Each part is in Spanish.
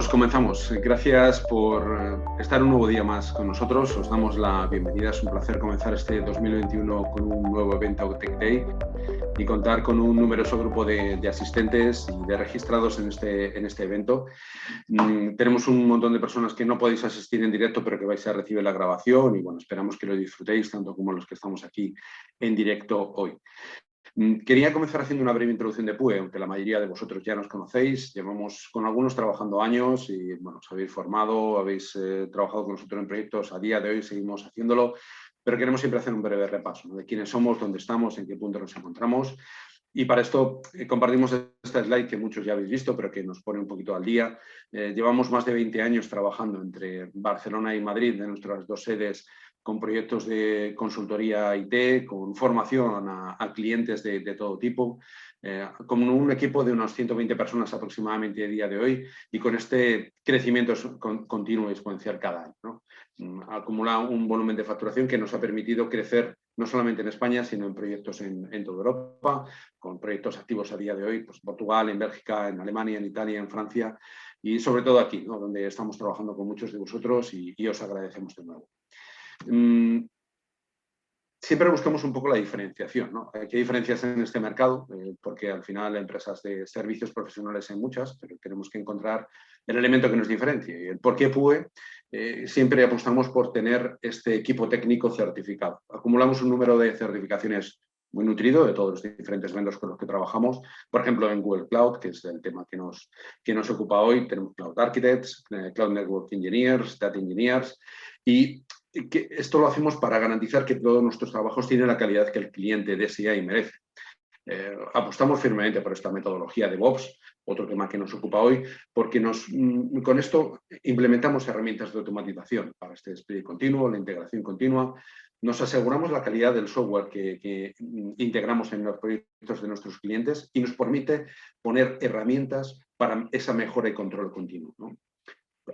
Pues comenzamos. Gracias por estar un nuevo día más con nosotros. Os damos la bienvenida. Es un placer comenzar este 2021 con un nuevo evento Tech Day y contar con un numeroso grupo de asistentes y de registrados en este evento. Tenemos un montón de personas que no podéis asistir en directo, pero que vais a recibir la grabación y bueno, esperamos que lo disfrutéis tanto como los que estamos aquí en directo hoy. Quería comenzar haciendo una breve introducción de PUE, aunque la mayoría de vosotros ya nos conocéis. Llevamos con algunos trabajando años y bueno, os habéis formado, habéis trabajado con nosotros en proyectos. A día de hoy seguimos haciéndolo, pero queremos siempre hacer un breve repaso, ¿no?, de quiénes somos, dónde estamos, en qué punto nos encontramos. Y para esto compartimos esta slide que muchos ya habéis visto, pero que nos pone un poquito al día. Llevamos más de 20 años trabajando entre Barcelona y Madrid, de nuestras dos sedes, con proyectos de consultoría IT, con formación a clientes de todo tipo, con un equipo de unos 120 personas aproximadamente a día de hoy y con este crecimiento continuo y exponencial cada año, ¿no? Acumula un volumen de facturación que nos ha permitido crecer no solamente en España, sino en proyectos en toda Europa, con proyectos activos a día de hoy, pues en Portugal, en Bélgica, en Alemania, en Italia, en Francia y sobre todo aquí, ¿no?, donde estamos trabajando con muchos de vosotros y os agradecemos de nuevo. Siempre buscamos un poco la diferenciación, ¿no? ¿Qué diferencias en este mercado? Porque al final empresas de servicios profesionales hay muchas, pero tenemos que encontrar el elemento que nos diferencie. Y el por qué PUE, siempre apostamos por tener este equipo técnico certificado. Acumulamos un número de certificaciones muy nutrido de todos los diferentes vendors con los que trabajamos. Por ejemplo, en Google Cloud, que es el tema que nos ocupa hoy, tenemos Cloud Architects, Cloud Network Engineers, Data Engineers, y que esto lo hacemos para garantizar que todos nuestros trabajos tienen la calidad que el cliente desea y merece. Apostamos firmemente por esta metodología de DevOps, otro tema que nos ocupa hoy, porque con esto implementamos herramientas de automatización para este despliegue continuo, la integración continua. Nos aseguramos la calidad del software que integramos en los proyectos de nuestros clientes y nos permite poner herramientas para esa mejora y control continuo, ¿no?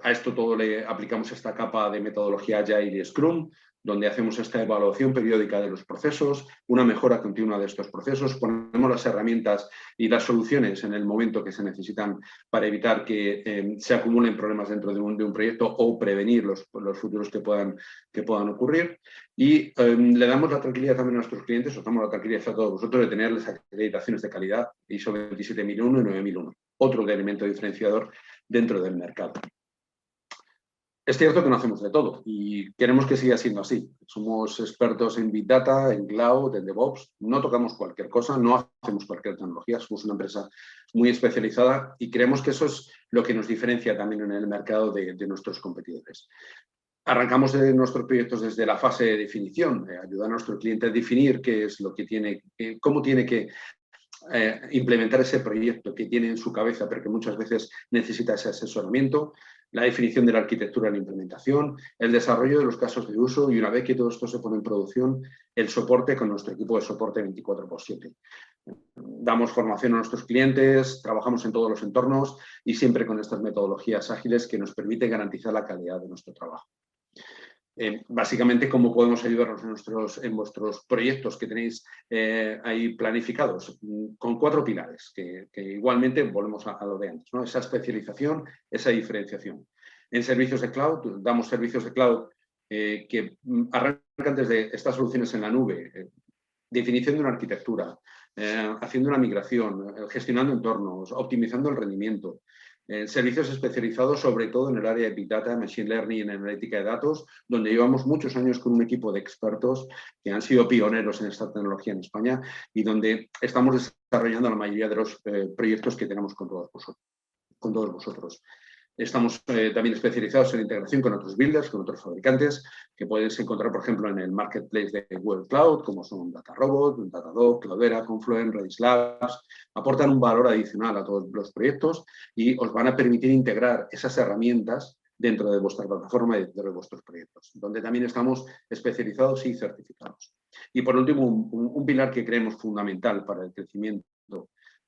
A esto todo le aplicamos esta capa de metodología Agile y Scrum, donde hacemos esta evaluación periódica de los procesos, una mejora continua de estos procesos, ponemos las herramientas y las soluciones en el momento que se necesitan para evitar que se acumulen problemas dentro de un proyecto o prevenir los futuros que puedan ocurrir. Y le damos la tranquilidad también a nuestros clientes, os damos la tranquilidad a todos vosotros de tener las acreditaciones de calidad ISO 27001 y 9001, otro elemento diferenciador dentro del mercado. Es cierto que no hacemos de todo y queremos que siga siendo así. Somos expertos en Big Data, en Cloud, en DevOps. No tocamos cualquier cosa, no hacemos cualquier tecnología. Somos una empresa muy especializada y creemos que eso es lo que nos diferencia también en el mercado de nuestros competidores. Arrancamos de nuestros proyectos desde la fase de definición, ayudar a nuestro cliente a definir qué es lo que tiene, cómo tiene que implementar ese proyecto que tiene en su cabeza, pero que muchas veces necesita ese asesoramiento, la definición de la arquitectura en la implementación, el desarrollo de los casos de uso y una vez que todo esto se pone en producción, el soporte con nuestro equipo de soporte 24/7. Damos formación a nuestros clientes, trabajamos en todos los entornos y siempre con estas metodologías ágiles que nos permiten garantizar la calidad de nuestro trabajo. Básicamente, ¿cómo podemos ayudarnos en vuestros proyectos que tenéis ahí planificados? Con 4 pilares, que igualmente volvemos a lo de antes, ¿no? Esa especialización, esa diferenciación. En servicios de cloud, damos servicios de cloud que arrancan desde estas soluciones en la nube, definición de una arquitectura, haciendo una migración, gestionando entornos, optimizando el rendimiento. Servicios especializados sobre todo en el área de Big Data, Machine Learning y en analítica de datos, donde llevamos muchos años con un equipo de expertos que han sido pioneros en esta tecnología en España y donde estamos desarrollando la mayoría de los proyectos que tenemos con todos vosotros. Estamos también especializados en integración con otros builders, con otros fabricantes, que puedes encontrar, por ejemplo, en el marketplace de Google Cloud, como son DataRobot, Datadog, Cloudera, Confluent, Redis Labs. Aportan un valor adicional a todos los proyectos y os van a permitir integrar esas herramientas dentro de vuestra plataforma y dentro de vuestros proyectos, donde también estamos especializados y certificados. Y por último, un pilar que creemos fundamental para el crecimiento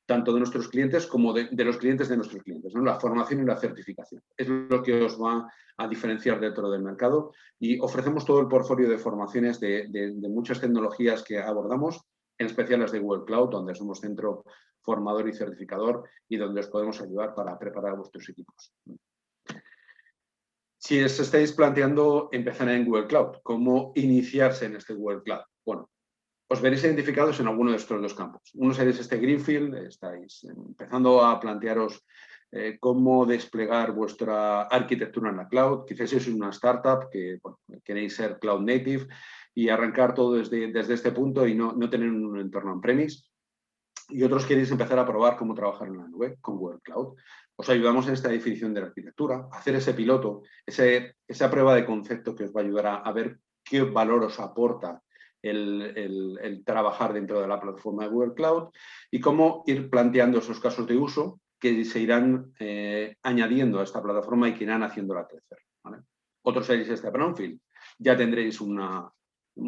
tanto de nuestros clientes como de los clientes de nuestros clientes, ¿no? La formación y la certificación. Es lo que os va a diferenciar dentro del mercado y ofrecemos todo el portfolio de formaciones de muchas tecnologías que abordamos, en especial las de Google Cloud, donde somos centro formador y certificador y donde os podemos ayudar para preparar vuestros equipos. Si os estáis planteando empezar en Google Cloud, ¿cómo iniciarse en este Google Cloud? Bueno, os veréis identificados en alguno de estos dos campos. Uno seréis este Greenfield, estáis empezando a plantearos cómo desplegar vuestra arquitectura en la cloud. Quizás sois una startup que bueno, queréis ser cloud native y arrancar todo desde este punto y no tener un entorno on-premise. Y otros queréis empezar a probar cómo trabajar en la nube con Google Cloud. Os ayudamos en esta definición de la arquitectura, a hacer ese piloto, esa prueba de concepto que os va a ayudar a ver qué valor os aporta el trabajar dentro de la plataforma de Google Cloud y cómo ir planteando esos casos de uso que se irán añadiendo a esta plataforma y que irán haciéndola crecer, ¿vale? Otros seréis este brownfield. Ya tendréis un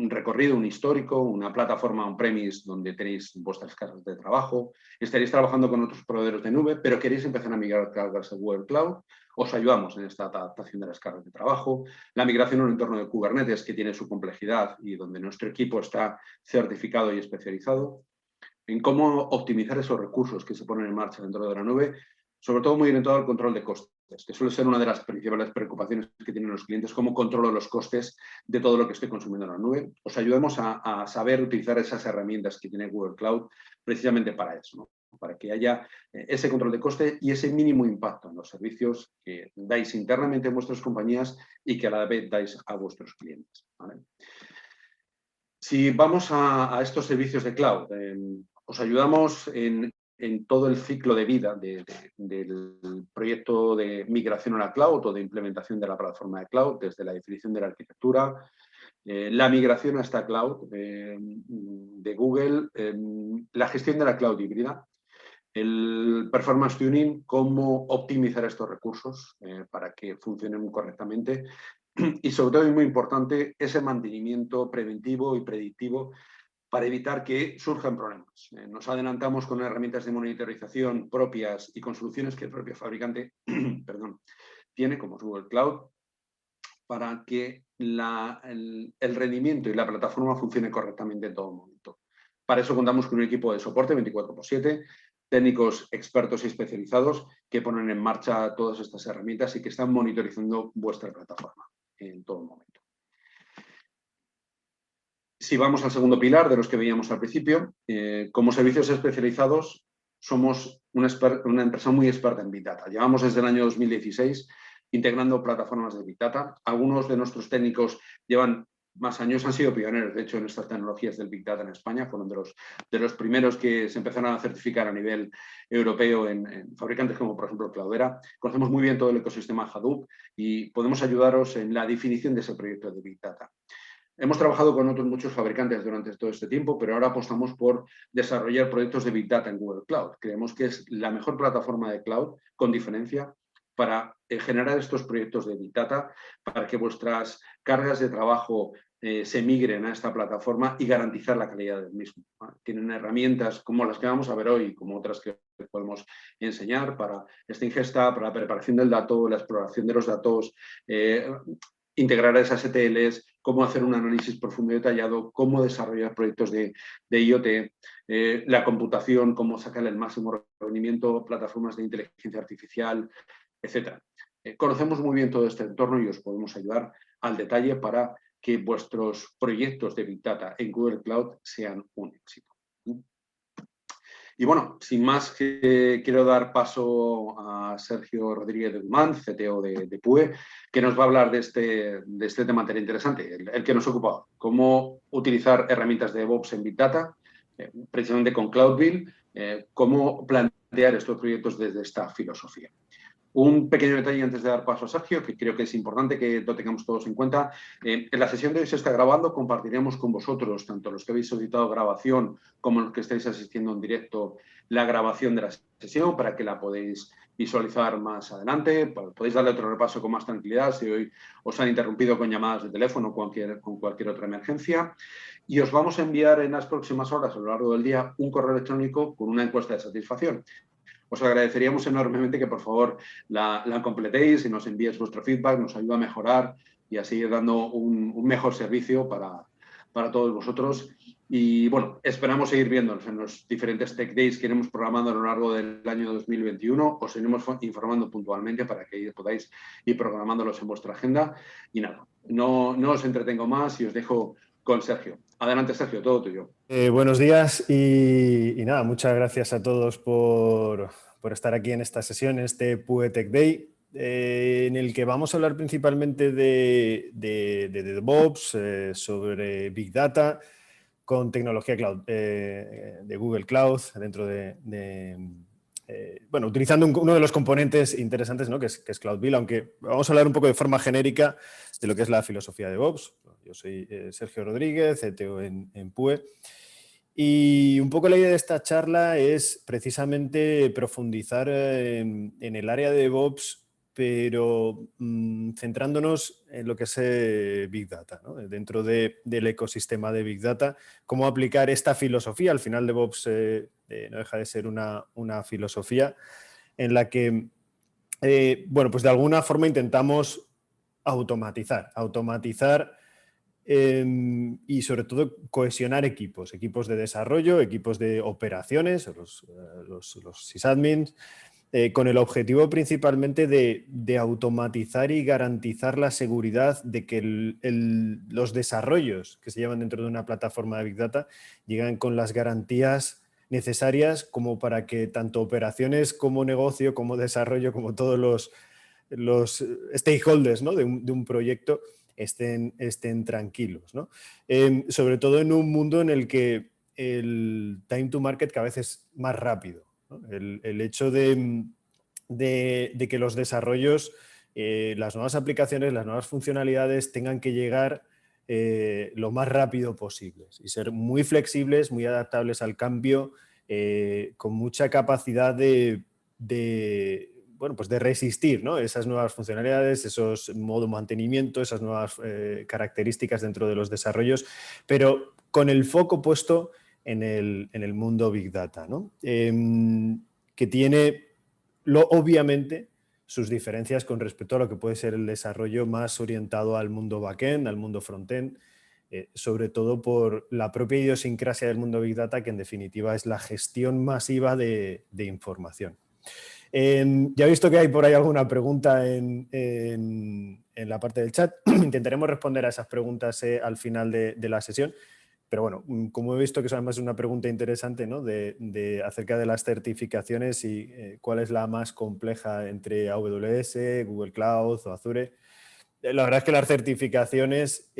recorrido, un histórico, una plataforma on-premise donde tenéis vuestras cargas de trabajo, estaréis trabajando con otros proveedores de nube, pero queréis empezar a migrar cargas a Google Cloud, os ayudamos en esta adaptación de las cargas de trabajo, la migración a un entorno de Kubernetes que tiene su complejidad y donde nuestro equipo está certificado y especializado, en cómo optimizar esos recursos que se ponen en marcha dentro de la nube, sobre todo muy orientado al control de costes, que suele ser una de las principales preocupaciones que tienen los clientes, cómo controlo los costes de todo lo que estoy consumiendo en la nube. Os ayudamos a saber utilizar esas herramientas que tiene Google Cloud precisamente para eso, ¿no? Para que haya ese control de coste y ese mínimo impacto en los servicios que dais internamente en vuestras compañías y que a la vez dais a vuestros clientes, ¿vale? Si vamos a estos servicios de cloud, os ayudamos en todo el ciclo de vida del proyecto de migración a la cloud o de implementación de la plataforma de cloud, desde la definición de la arquitectura, la migración a esta cloud de Google, la gestión de la cloud híbrida, el performance tuning, cómo optimizar estos recursos para que funcionen correctamente y sobre todo, y muy importante, ese mantenimiento preventivo y predictivo para evitar que surjan problemas. Nos adelantamos con herramientas de monitorización propias y con soluciones que el propio fabricante perdón, tiene, como es Google Cloud, para que el rendimiento y la plataforma funcione correctamente en todo momento. Para eso contamos con un equipo de soporte 24/7, técnicos expertos y especializados que ponen en marcha todas estas herramientas y que están monitorizando vuestra plataforma en todo momento. Si vamos al segundo pilar de los que veíamos al principio, como servicios especializados somos una empresa muy experta en Big Data. Llevamos desde el año 2016 integrando plataformas de Big Data. Algunos de nuestros técnicos llevan más años, han sido pioneros, de hecho, en estas tecnologías del Big Data en España. Fueron de los primeros que se empezaron a certificar a nivel europeo en fabricantes como, por ejemplo, Cloudera. Conocemos muy bien todo el ecosistema Hadoop y podemos ayudaros en la definición de ese proyecto de Big Data. Hemos trabajado con otros muchos fabricantes durante todo este tiempo, pero ahora apostamos por desarrollar proyectos de Big Data en Google Cloud. Creemos que es la mejor plataforma de cloud, con diferencia, para generar estos proyectos de Big Data, para que vuestras cargas de trabajo se migren a esta plataforma y garantizar la calidad del mismo. Tienen herramientas como las que vamos a ver hoy, como otras que podemos enseñar para esta ingesta, para la preparación del dato, la exploración de los datos, integrar esas ETLs, cómo hacer un análisis profundo y detallado, cómo desarrollar proyectos de IoT, la computación, cómo sacarle el máximo rendimiento, plataformas de inteligencia artificial, etc. Conocemos muy bien todo este entorno y os podemos ayudar al detalle para que vuestros proyectos de Big Data en Google Cloud sean un éxito. Y bueno, sin más, quiero dar paso a Sergio Rodríguez de Guzmán, CTO de PUE, que nos va a hablar de este tema tan interesante, el que nos ocupa, cómo utilizar herramientas de DevOps en Big Data, precisamente con CloudBuild, cómo plantear estos proyectos desde esta filosofía. Un pequeño detalle antes de dar paso a Sergio, que creo que es importante que lo tengamos todos en cuenta. En la sesión de hoy se está grabando, compartiremos con vosotros, tanto los que habéis solicitado grabación como los que estáis asistiendo en directo, la grabación de la sesión para que la podéis visualizar más adelante. Podéis darle otro repaso con más tranquilidad si hoy os han interrumpido con llamadas de teléfono o con cualquier otra emergencia. Y os vamos a enviar en las próximas horas, a lo largo del día, un correo electrónico con una encuesta de satisfacción. Os agradeceríamos enormemente que, por favor, la completéis y nos envíes vuestro feedback, nos ayuda a mejorar y a seguir dando un mejor servicio para todos vosotros. Y bueno, esperamos seguir viéndonos en los diferentes Tech Days que iremos programando a lo largo del año 2021. Os iremos informando puntualmente para que podáis ir programándolos en vuestra agenda. Y nada, no os entretengo más y os dejo con Sergio. Adelante, Sergio, todo tuyo. Buenos días y nada, muchas gracias a todos por estar aquí en esta sesión, en este PUE Tech Day, en el que vamos a hablar principalmente de DevOps, sobre Big Data, con tecnología cloud, de Google Cloud, dentro bueno, utilizando uno de los componentes interesantes, ¿no? que es CloudBuild, aunque vamos a hablar un poco de forma genérica de lo que es la filosofía de DevOps. Yo soy Sergio Rodríguez, CTO en PUE. Y un poco la idea de esta charla es precisamente profundizar en el área de DevOps, pero centrándonos en lo que es Big Data, ¿no? Dentro del ecosistema de Big Data, cómo aplicar esta filosofía. Al final DevOps no deja de ser una filosofía en la que, bueno, pues de alguna forma intentamos automatizar y sobre todo cohesionar equipos de desarrollo, equipos de operaciones, los sysadmins, con el objetivo principalmente de automatizar y garantizar la seguridad de que los desarrollos que se llevan dentro de una plataforma de Big Data llegan con las garantías necesarias como para que tanto operaciones como negocio, como desarrollo, como todos los stakeholders, ¿no? de un proyecto estén tranquilos, ¿no? Sobre todo en un mundo en el que el time to market cada vez es más rápido, ¿no? El hecho de que los desarrollos, las nuevas aplicaciones, las nuevas funcionalidades tengan que llegar lo más rápido posible y ser muy flexibles, muy adaptables al cambio, con mucha capacidad bueno, pues de resistir, ¿no? Esas nuevas funcionalidades, esos modo mantenimiento, esas nuevas características dentro de los desarrollos, pero con el foco puesto en el mundo Big Data, ¿no? Que tiene, obviamente, sus diferencias con respecto a lo que puede ser el desarrollo más orientado al mundo backend, al mundo frontend, sobre todo por la propia idiosincrasia del mundo Big Data, que en definitiva es la gestión masiva de información. Ya he visto que hay por ahí alguna pregunta en la parte del chat. Intentaremos responder a esas preguntas al final de la sesión. Pero bueno, como he visto que es además una pregunta interesante, ¿no? Acerca de las certificaciones y cuál es la más compleja entre AWS, Google Cloud o Azure. La verdad es que las certificaciones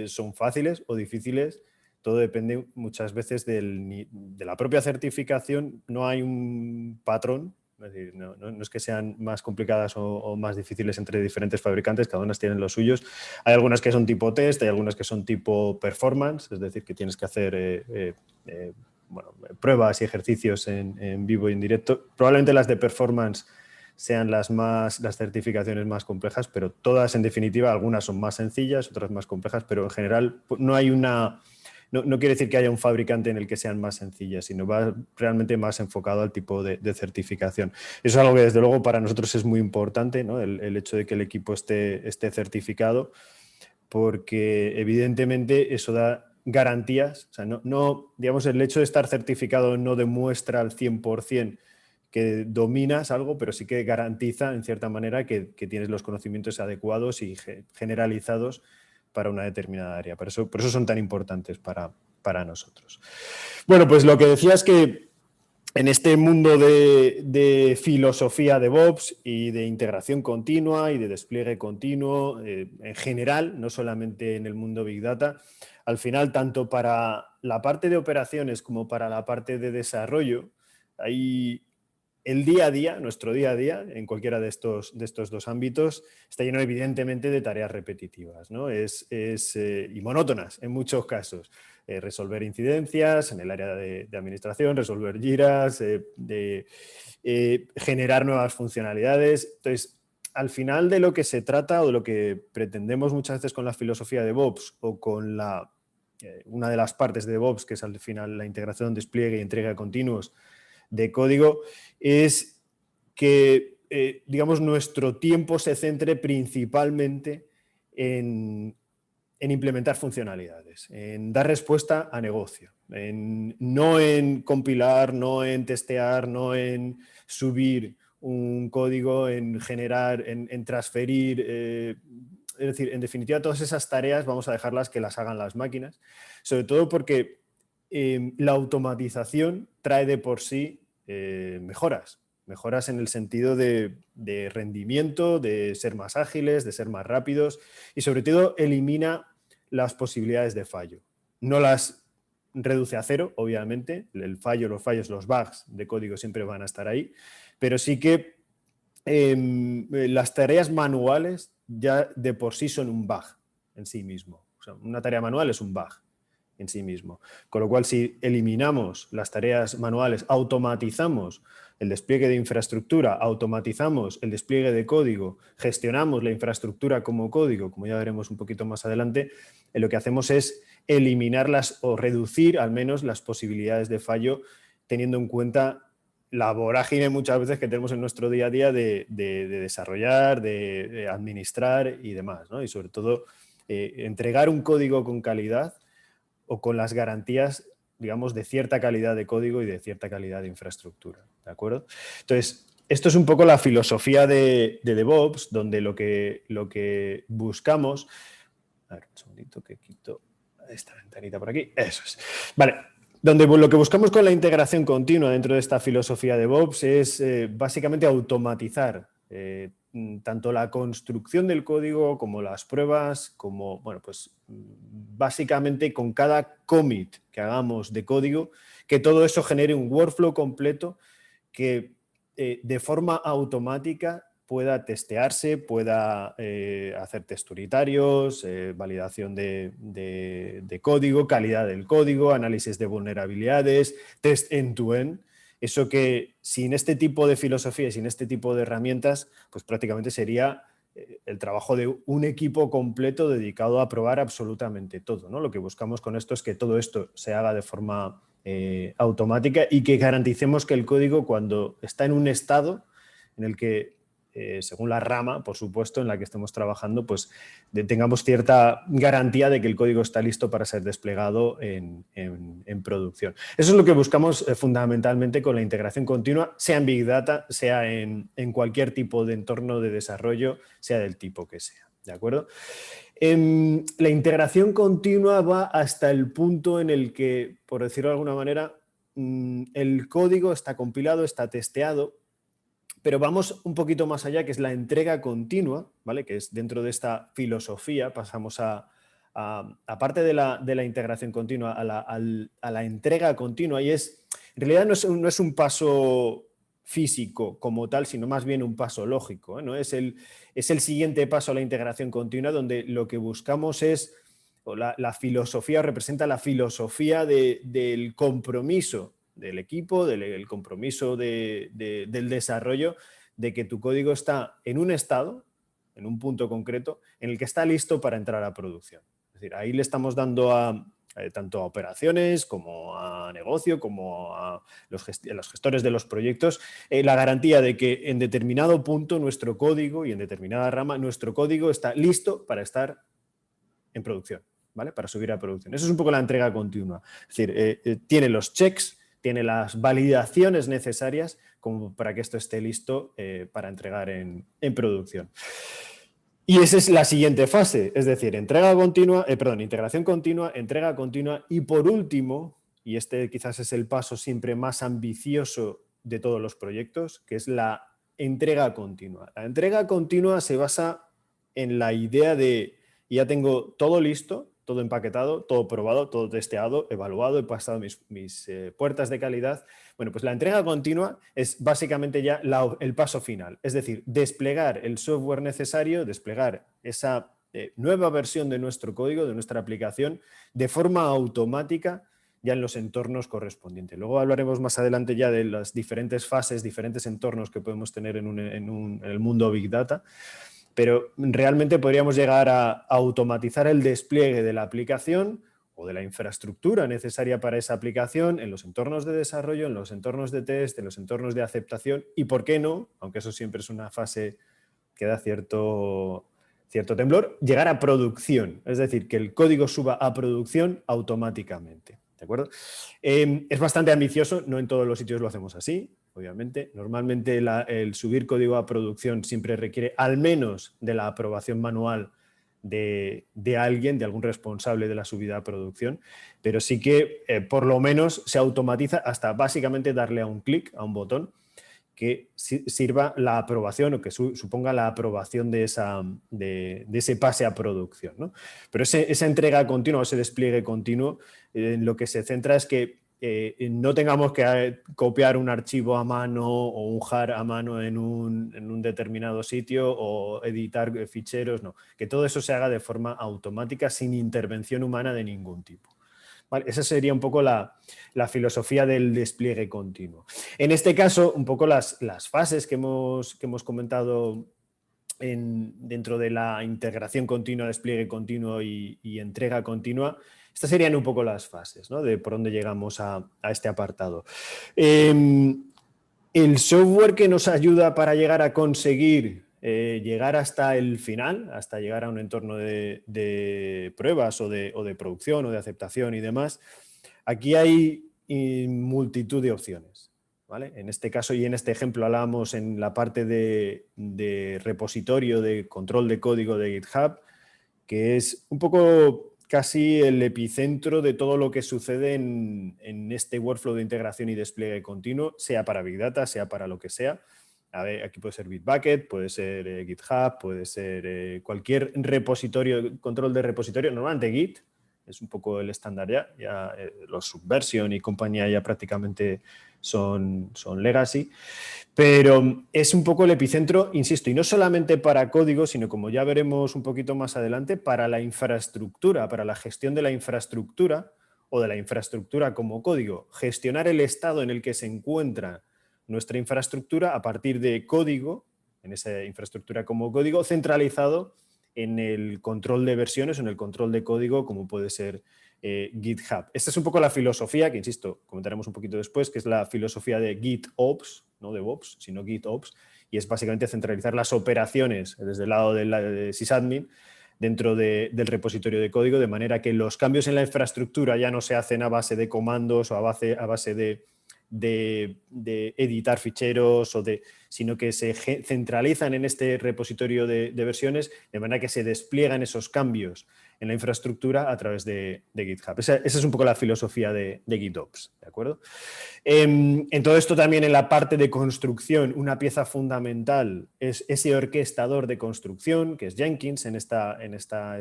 son fáciles o difíciles. Todo depende muchas veces de la propia certificación. No hay un patrón. Es decir, no es que sean más complicadas o más difíciles entre diferentes fabricantes, cada una tienen los suyos. Hay algunas que son tipo test, hay algunas que son tipo performance, es decir, que tienes que hacer bueno, pruebas y ejercicios en vivo y en directo. Probablemente las de performance sean las certificaciones más complejas, pero todas en definitiva, algunas son más sencillas, otras más complejas, pero en general no hay no quiere decir que haya un fabricante en el que sean más sencillas, sino va realmente más enfocado al tipo de certificación. Eso es algo que desde luego para nosotros es muy importante, ¿no? El hecho de que el equipo esté certificado, porque evidentemente eso da garantías. O sea, digamos, el hecho de estar certificado no demuestra al 100% que dominas algo, pero sí que garantiza en cierta manera que tienes los conocimientos adecuados y generalizados para una determinada área. Por eso son tan importantes para nosotros. Bueno, pues lo que decía es que en este mundo de filosofía de DevOps y de integración continua y de despliegue continuo, en general, no solamente en el mundo Big Data, al final, tanto para la parte de operaciones como para la parte de desarrollo, hay el día a día, nuestro día a día, en cualquiera de estos dos ámbitos, está lleno evidentemente de tareas repetitivas, ¿no? Y monótonas en muchos casos. Resolver incidencias en el área de administración, resolver giras, generar nuevas funcionalidades. Entonces, al final de lo que se trata o de lo que pretendemos muchas veces con la filosofía de DevOps o con una de las partes de DevOps, que es al final la integración, despliegue y entrega de continuos de código, es que digamos, nuestro tiempo se centre principalmente en en implementar funcionalidades, en dar respuesta a negocio, no en compilar, no en testear, no en subir un código, en generar, en transferir. Es decir, en definitiva, todas esas tareas vamos a dejarlas que las hagan las máquinas, sobre todo porque la automatización trae de por sí mejoras en el sentido de rendimiento, de ser más ágiles, de ser más rápidos y sobre todo elimina las posibilidades de fallo. No las reduce a cero, obviamente, los fallos, los bugs de código siempre van a estar ahí, pero sí que las tareas manuales ya de por sí son un bug en sí mismo. O sea, una tarea manual es un bug en sí mismo. Con lo cual, si eliminamos las tareas manuales, automatizamos el despliegue de infraestructura, automatizamos el despliegue de código, gestionamos la infraestructura como código, como ya veremos un poquito más adelante, lo que hacemos es eliminarlas o reducir al menos las posibilidades de fallo, teniendo en cuenta la vorágine muchas veces que tenemos en nuestro día a día de desarrollar, de administrar y demás, ¿no? Y sobre todo entregar un código con calidad o con las garantías, digamos, de cierta calidad de código y de cierta calidad de infraestructura, ¿de acuerdo? Entonces, esto es un poco la filosofía de DevOps, donde lo que buscamos... A ver, un segundito que quito esta ventanita por aquí. Eso es. Vale. Donde lo que buscamos con la integración continua dentro de esta filosofía de DevOps es básicamente automatizar tanto la construcción del código como las pruebas, como, bueno, pues básicamente con cada commit que hagamos de código, que todo eso genere un workflow completo que de forma automática pueda testearse, pueda hacer test unitarios, validación de código, calidad del código, análisis de vulnerabilidades, test end-to-end. Eso que sin este tipo de filosofía y sin este tipo de herramientas, pues prácticamente sería el trabajo de un equipo completo dedicado a probar absolutamente todo, ¿no? Lo que buscamos con esto es que todo esto se haga de forma automática y que garanticemos que el código, cuando está en un estado en el que según la rama, por supuesto, en la que estemos trabajando, pues tengamos cierta garantía de que el código está listo para ser desplegado en producción. Eso es lo que buscamos fundamentalmente con la integración continua, sea en Big Data, sea en cualquier tipo de entorno de desarrollo, sea del tipo que sea. ¿De acuerdo? La integración continua va hasta el punto en el que, por decirlo de alguna manera, el código está compilado, está testeado, pero vamos un poquito más allá, que es la entrega continua, ¿vale? Que es dentro de esta filosofía, pasamos aparte de la integración continua, a la entrega continua, y en realidad no es un paso físico como tal, sino más bien un paso lógico, ¿eh? ¿No? Es el siguiente paso a la integración continua, donde lo que buscamos es, o la filosofía representa la filosofía del compromiso del equipo, del compromiso del desarrollo, de que tu código está en un estado, en un punto concreto, en el que está listo para entrar a producción. Es decir, ahí le estamos dando tanto a operaciones como a negocio, como a los gestores de los proyectos, la garantía de que en determinado punto nuestro código y en determinada rama nuestro código está listo para estar en producción, ¿vale? Para subir a producción. Eso es un poco la entrega continua. Es decir, tiene los checks, tiene las validaciones necesarias como para que esto esté listo para entregar en producción. Y esa es la siguiente fase, es decir, integración continua, entrega continua y por último, y este quizás es el paso siempre más ambicioso de todos los proyectos, que es la entrega continua. La entrega continua se basa en la idea de ya tengo todo listo, todo empaquetado, todo probado, todo testeado, evaluado, he pasado mis puertas de calidad. Bueno, pues la entrega continua es básicamente ya el paso final, es decir, desplegar el software necesario, desplegar esa nueva versión de nuestro código, de nuestra aplicación, de forma automática ya en los entornos correspondientes. Luego hablaremos más adelante ya de las diferentes fases, diferentes entornos que podemos tener en el mundo Big Data, pero realmente podríamos llegar a automatizar el despliegue de la aplicación o de la infraestructura necesaria para esa aplicación en los entornos de desarrollo, en los entornos de test, en los entornos de aceptación y, ¿por qué no? Aunque eso siempre es una fase que da cierto cierto temblor, llegar a producción, es decir, que el código suba a producción automáticamente. ¿De acuerdo? Es bastante ambicioso, no en todos los sitios lo hacemos así, obviamente. Normalmente el subir código a producción siempre requiere al menos de la aprobación manual de alguien, de algún responsable de la subida a producción, pero sí que por lo menos se automatiza hasta básicamente darle a un clic, a un botón, que sirva la aprobación o que suponga la aprobación de ese pase a producción, ¿no? Pero esa entrega continua, ese despliegue continuo, en lo que se centra es que no tengamos que copiar un archivo a mano o un jar a mano en un determinado sitio o editar ficheros, no. Que todo eso se haga de forma automática sin intervención humana de ningún tipo. ¿Vale? Esa sería un poco la filosofía del despliegue continuo. En este caso, un poco las fases que hemos comentado dentro de la integración continua, despliegue continuo y entrega continua, estas serían un poco las fases, ¿no? De por dónde llegamos a este apartado. El software que nos ayuda para llegar a conseguir llegar hasta el final, hasta llegar a un entorno de pruebas o de producción o de aceptación y demás, aquí hay multitud de opciones, ¿vale? En este caso y en este ejemplo hablábamos en la parte de repositorio de control de código de GitHub, que es un poco casi el epicentro de todo lo que sucede en este workflow de integración y despliegue continuo, sea para Big Data, sea para lo que sea. A ver, aquí puede ser Bitbucket, puede ser GitHub, puede ser cualquier repositorio, control de repositorio, normalmente Git es un poco el estándar ya los Subversion y compañía ya prácticamente son legacy, pero es un poco el epicentro, insisto, y no solamente para código, sino como ya veremos un poquito más adelante, para la infraestructura, para la gestión de la infraestructura o de la infraestructura como código, gestionar el estado en el que se encuentra nuestra infraestructura a partir de código, en esa infraestructura como código, centralizado en el control de versiones o en el control de código, como puede ser GitHub. Esta es un poco la filosofía, que insisto, comentaremos un poquito después, que es la filosofía de GitOps, no DevOps, sino GitOps, y es básicamente centralizar las operaciones desde el lado de sysadmin dentro del repositorio de código, de manera que los cambios en la infraestructura ya no se hacen a base de comandos o a base de editar ficheros, sino que se centralizan en este repositorio de versiones, de manera que se despliegan esos cambios en la infraestructura a través de GitHub. Esa es un poco la filosofía de GitOps, ¿de acuerdo? En todo esto también en la parte de construcción, una pieza fundamental es ese orquestador de construcción, que es Jenkins en esta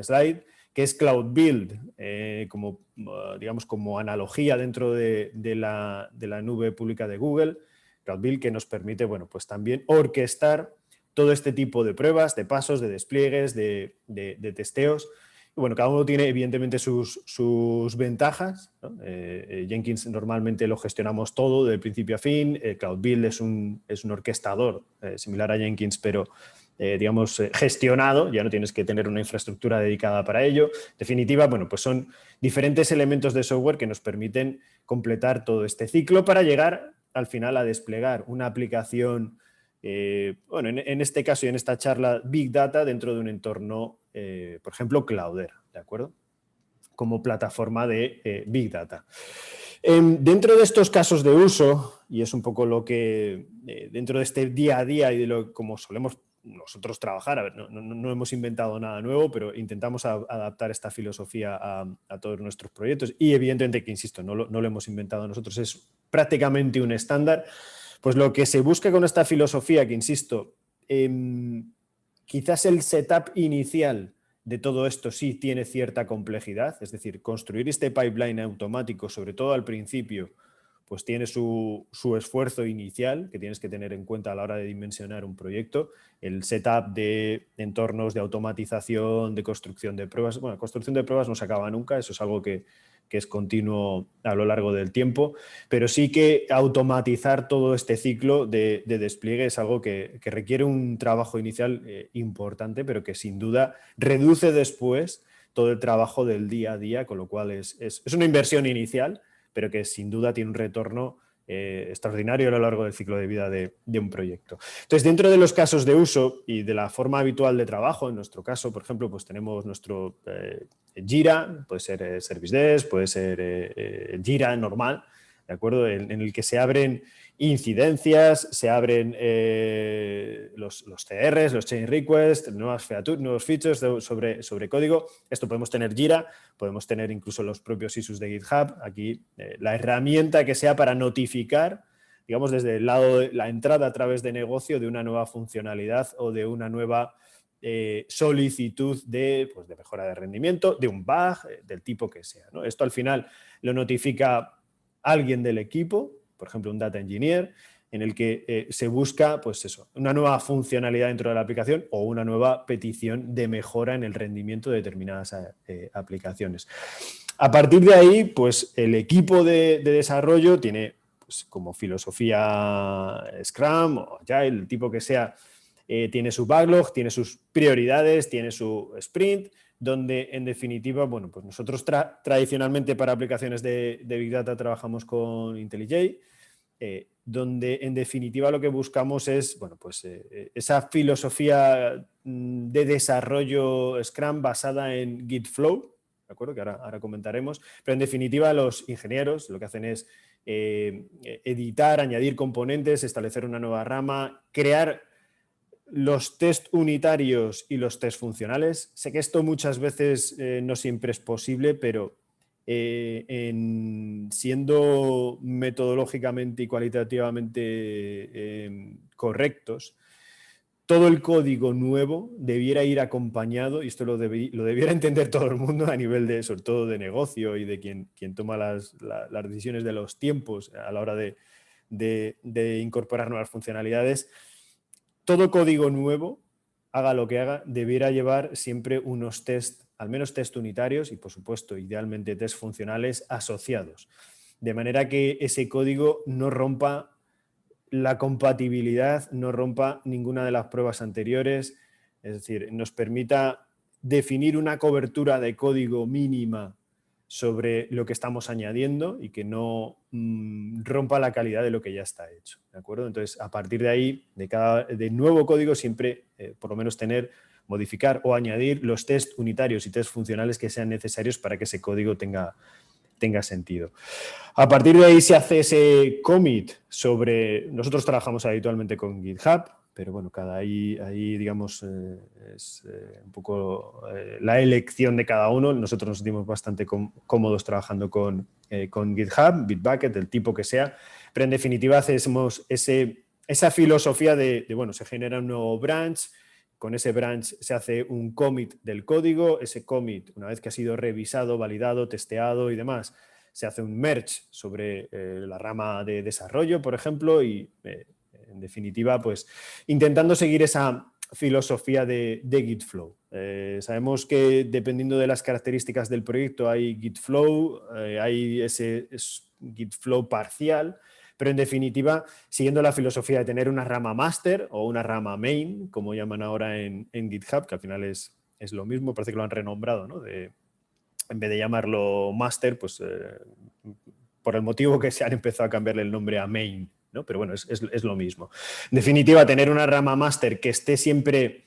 slide, que es Cloud Build, digamos como analogía dentro de la nube pública de Google. Cloud Build que nos permite, bueno, pues también orquestar todo este tipo de pruebas, de pasos, de despliegues, de testeos. Y bueno, cada uno tiene evidentemente sus ventajas, ¿no? Jenkins normalmente lo gestionamos todo de principio a fin. Cloud Build es un orquestador similar a Jenkins, pero digamos, gestionado, ya no tienes que tener una infraestructura dedicada para ello. En definitiva, bueno, pues son diferentes elementos de software que nos permiten completar todo este ciclo para llegar al final a desplegar una aplicación, bueno, en este caso y en esta charla, Big Data dentro de un entorno, por ejemplo, Cloudera, ¿de acuerdo? Como plataforma de Big Data. Dentro de estos casos de uso, y es un poco lo que dentro de este día a día y de lo como solemos nosotros trabajar, a ver, no hemos inventado nada nuevo, pero intentamos adaptar esta filosofía a todos nuestros proyectos y evidentemente que, insisto, no lo hemos inventado nosotros, es prácticamente un estándar. Pues lo que se busca con esta filosofía, que insisto, quizás el setup inicial de todo esto sí tiene cierta complejidad, es decir, construir este pipeline automático, sobre todo al principio, pues tiene su esfuerzo inicial que tienes que tener en cuenta a la hora de dimensionar un proyecto, el setup de entornos de automatización, de construcción de pruebas. Bueno, construcción de pruebas no se acaba nunca, eso es algo que es continuo a lo largo del tiempo, pero sí que automatizar todo este ciclo de despliegue es algo que requiere un trabajo inicial importante, pero que sin duda reduce después todo el trabajo del día a día, con lo cual es una inversión inicial, pero que sin duda tiene un retorno extraordinario a lo largo del ciclo de vida de un proyecto. Entonces, dentro de los casos de uso y de la forma habitual de trabajo, en nuestro caso, por ejemplo, pues tenemos nuestro Jira, puede ser Service Desk, puede ser Jira normal, ¿de acuerdo? En el que se abren incidencias, se abren los CRs, los change requests, nuevos features sobre código. Esto podemos tener Jira, podemos tener incluso los propios issues de GitHub. Aquí la herramienta que sea para notificar, digamos, desde el lado de la entrada a través de negocio de una nueva funcionalidad o de una nueva solicitud de mejora de rendimiento, de un bug, del tipo que sea, ¿no? Esto al final lo notifica alguien del equipo, por ejemplo un data engineer, en el que se busca pues eso, una nueva funcionalidad dentro de la aplicación o una nueva petición de mejora en el rendimiento de determinadas aplicaciones. A partir de ahí, pues el equipo de desarrollo tiene pues, como filosofía Scrum o Agile, el tipo que sea, tiene su backlog, tiene sus prioridades, tiene su sprint, donde en definitiva, bueno, pues nosotros tradicionalmente para aplicaciones de Big Data trabajamos con IntelliJ, donde en definitiva lo que buscamos es, bueno, pues esa filosofía de desarrollo Scrum basada en Git Flow, ¿de acuerdo? Que ahora comentaremos, pero en definitiva los ingenieros lo que hacen es editar, añadir componentes, establecer una nueva rama, crear los test unitarios y los test funcionales. Sé que esto muchas veces no siempre es posible, pero siendo metodológicamente y cualitativamente correctos, todo el código nuevo debiera ir acompañado, y esto lo debiera entender todo el mundo a nivel de, sobre todo de negocio y de quien toma las decisiones de los tiempos a la hora de incorporar nuevas funcionalidades. Todo código nuevo, haga lo que haga, debiera llevar siempre unos test, al menos test unitarios y, por supuesto, idealmente test funcionales asociados. De manera que ese código no rompa la compatibilidad, no rompa ninguna de las pruebas anteriores, es decir, nos permita definir una cobertura de código mínima sobre lo que estamos añadiendo y que no rompa la calidad de lo que ya está hecho, ¿de acuerdo? Entonces, a partir de ahí, de nuevo código, siempre por lo menos modificar o añadir los test unitarios y test funcionales que sean necesarios para que ese código tenga sentido. A partir de ahí se hace ese commit sobre... Nosotros trabajamos habitualmente con GitHub, pero bueno, ahí digamos, es un poco la elección de cada uno. Nosotros nos sentimos bastante cómodos trabajando con GitHub, Bitbucket, del tipo que sea, pero en definitiva hacemos esa filosofía de, bueno, se genera un nuevo branch, con ese branch se hace un commit del código, ese commit, una vez que ha sido revisado, validado, testeado y demás, se hace un merge sobre la rama de desarrollo, por ejemplo, y en definitiva, pues intentando seguir esa filosofía de Git Flow. Sabemos que dependiendo de las características del proyecto hay Git Flow, hay ese Git Flow parcial, pero en definitiva, siguiendo la filosofía de tener una rama master o una rama main, como llaman ahora en GitHub, que al final es lo mismo, parece que lo han renombrado, ¿no? En vez de llamarlo master, pues por el motivo que se han empezado a cambiarle el nombre a main, ¿no? Pero bueno, es lo mismo. En definitiva, tener una rama master que esté siempre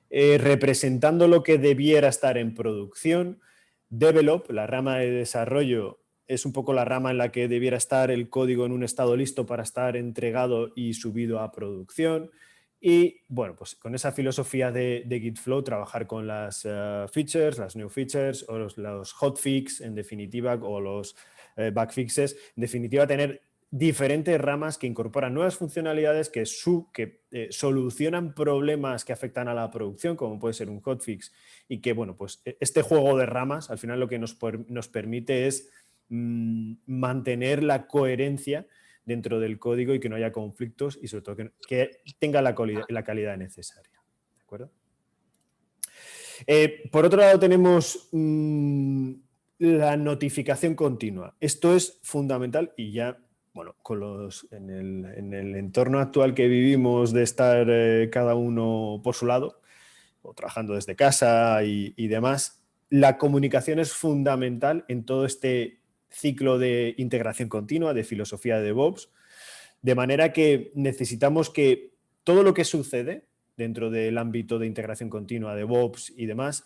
representando lo que debiera estar en producción. Develop, la rama de desarrollo, es un poco la rama en la que debiera estar el código en un estado listo para estar entregado y subido a producción. Y bueno, pues con esa filosofía de Git Flow, trabajar con las features, las new features o los hotfix, en definitiva, o los bug fixes, en definitiva, tener diferentes ramas que incorporan nuevas funcionalidades que solucionan problemas que afectan a la producción, como puede ser un hotfix, y que, bueno, pues este juego de ramas, al final lo que nos permite es mantener la coherencia dentro del código y que no haya conflictos y sobre todo que tenga la calidad necesaria. ¿De acuerdo? Por otro lado tenemos la notificación continua. Esto es fundamental y ya, bueno, en el entorno actual que vivimos de estar cada uno por su lado o trabajando desde casa y demás, la comunicación es fundamental en todo este ciclo de integración continua, de filosofía de DevOps, De manera que necesitamos que todo lo que sucede dentro del ámbito de integración continua, de DevOps y demás,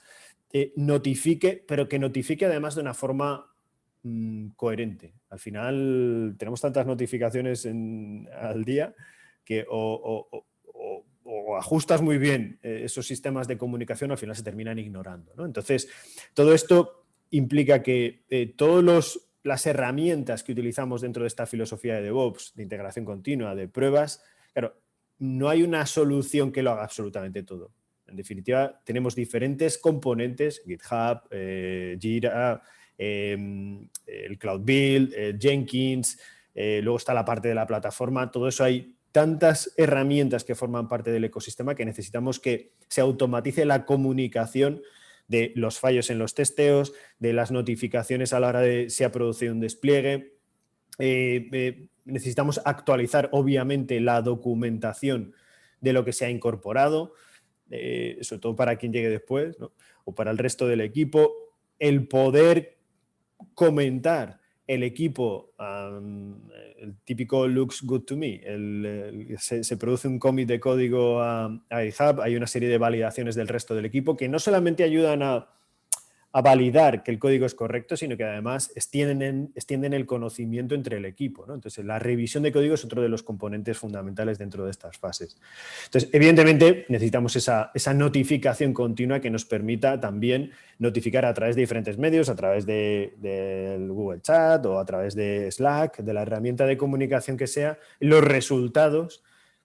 notifique, pero que notifique además de una forma coherente. Al final tenemos tantas notificaciones al día que o ajustas muy bien esos sistemas de comunicación, al final se terminan ignorando, ¿no? Entonces, todo esto implica que todas las herramientas que utilizamos dentro de esta filosofía de DevOps, de integración continua, de pruebas, claro, no hay una solución que lo haga absolutamente todo. En definitiva, tenemos diferentes componentes, GitHub, Jira, el Cloud Build, Jenkins, luego está la parte de la plataforma, todo eso hay tantas herramientas que forman parte del ecosistema que necesitamos que se automatice la comunicación de los fallos en los testeos, de las notificaciones a la hora de si ha producido un despliegue. Necesitamos actualizar, obviamente, la documentación de lo que se ha incorporado, sobre todo para quien llegue después, ¿no? O para el resto del equipo. El poder comentar el equipo, el típico looks good to me, se produce un commit de código a GitHub, hay una serie de validaciones del resto del equipo que no solamente ayudan a validar que el código es correcto, sino que además extienden el conocimiento entre el equipo, ¿no? Entonces, la revisión de código es otro de los componentes fundamentales dentro de estas fases. Entonces, evidentemente, necesitamos esa notificación continua que nos permita también notificar a través de diferentes medios, a través del Google Chat o a través de Slack, de la herramienta de comunicación que sea, los resultados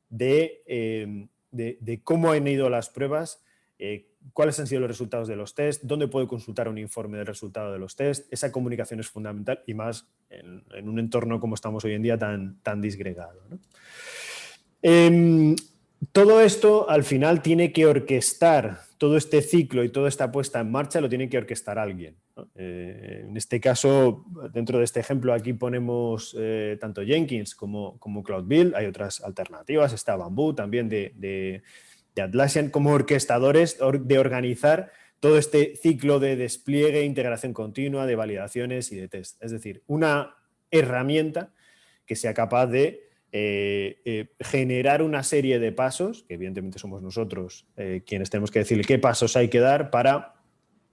de cómo han ido las pruebas, cuáles han sido los resultados de los test, dónde puedo consultar un informe del resultado de los test. Esa comunicación es fundamental y más en un entorno como estamos hoy en día tan disgregado, ¿no? Todo esto al final tiene que orquestar, todo este ciclo y toda esta puesta en marcha lo tiene que orquestar alguien, ¿no? En este caso, dentro de este ejemplo aquí ponemos tanto Jenkins como Cloud Build, hay otras alternativas, está Bamboo también de Atlassian como orquestadores de organizar todo este ciclo de despliegue, integración continua, de validaciones y de test. Es decir, una herramienta que sea capaz de generar una serie de pasos, que evidentemente somos nosotros quienes tenemos que decirle qué pasos hay que dar para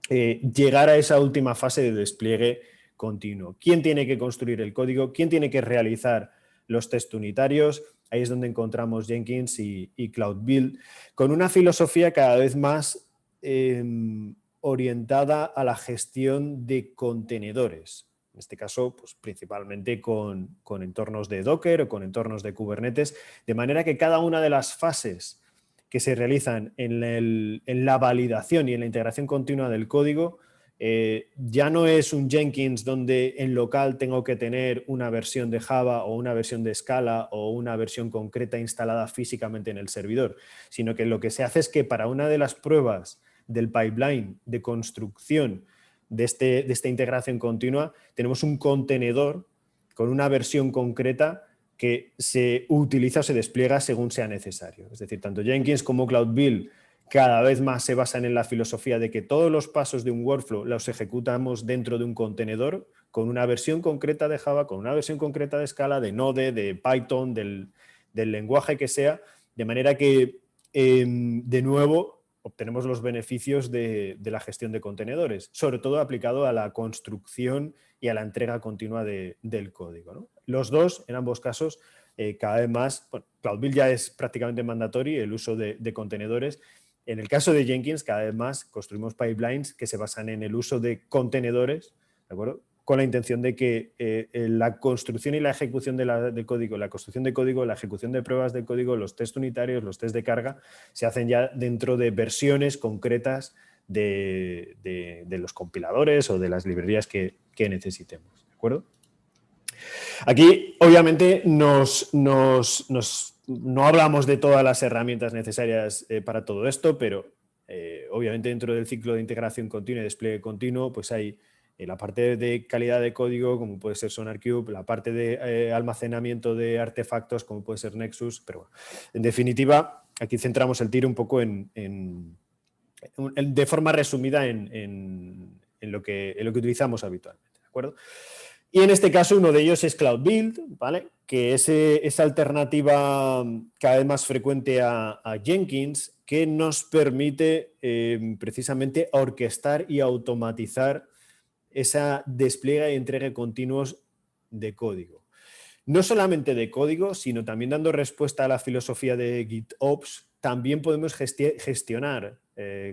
llegar a esa última fase de despliegue continuo. ¿Quién tiene que construir el código? ¿Quién tiene que realizar los test unitarios? Ahí es donde encontramos Jenkins y Cloud Build, con una filosofía cada vez más orientada a la gestión de contenedores. En este caso, pues, principalmente con entornos de Docker o con entornos de Kubernetes, de manera que cada una de las fases que se realizan en la validación y en la integración continua del código ya no es un Jenkins donde en local tengo que tener una versión de Java o una versión de Scala o una versión concreta instalada físicamente en el servidor, sino que lo que se hace es que para una de las pruebas del pipeline de construcción de esta integración continua tenemos un contenedor con una versión concreta que se utiliza o se despliega según sea necesario. Es decir, tanto Jenkins como Cloud Build cada vez más se basan en la filosofía de que todos los pasos de un workflow los ejecutamos dentro de un contenedor con una versión concreta de Java, con una versión concreta de Scala, de Node, de Python, del lenguaje que sea, de manera que, de nuevo, obtenemos los beneficios de la gestión de contenedores, sobre todo aplicado a la construcción y a la entrega continua del código, ¿no? Los dos, en ambos casos, cada vez más, bueno, Cloud Build ya es prácticamente mandatorio el uso de contenedores. En el caso de Jenkins, cada vez más construimos pipelines que se basan en el uso de contenedores, ¿de acuerdo?, con la intención de que la construcción y la ejecución del código, la construcción de código, la ejecución de pruebas de código, los test unitarios, los test de carga, se hacen ya dentro de versiones concretas de los compiladores o de las librerías que necesitemos, ¿de acuerdo? Aquí, obviamente, no hablamos de todas las herramientas necesarias para todo esto, pero obviamente dentro del ciclo de integración continua y despliegue continuo, pues hay la parte de calidad de código, como puede ser SonarQube, la parte de almacenamiento de artefactos, como puede ser Nexus, pero bueno, en definitiva, aquí centramos el tiro un poco de forma resumida en lo que utilizamos habitualmente, ¿de acuerdo? Y en este caso uno de ellos es Cloud Build, ¿vale? que es esa alternativa cada vez más frecuente a Jenkins, que nos permite precisamente orquestar y automatizar esa despliegue y entrega continuos de código. No solamente de código, sino también dando respuesta a la filosofía de GitOps, también podemos gestionar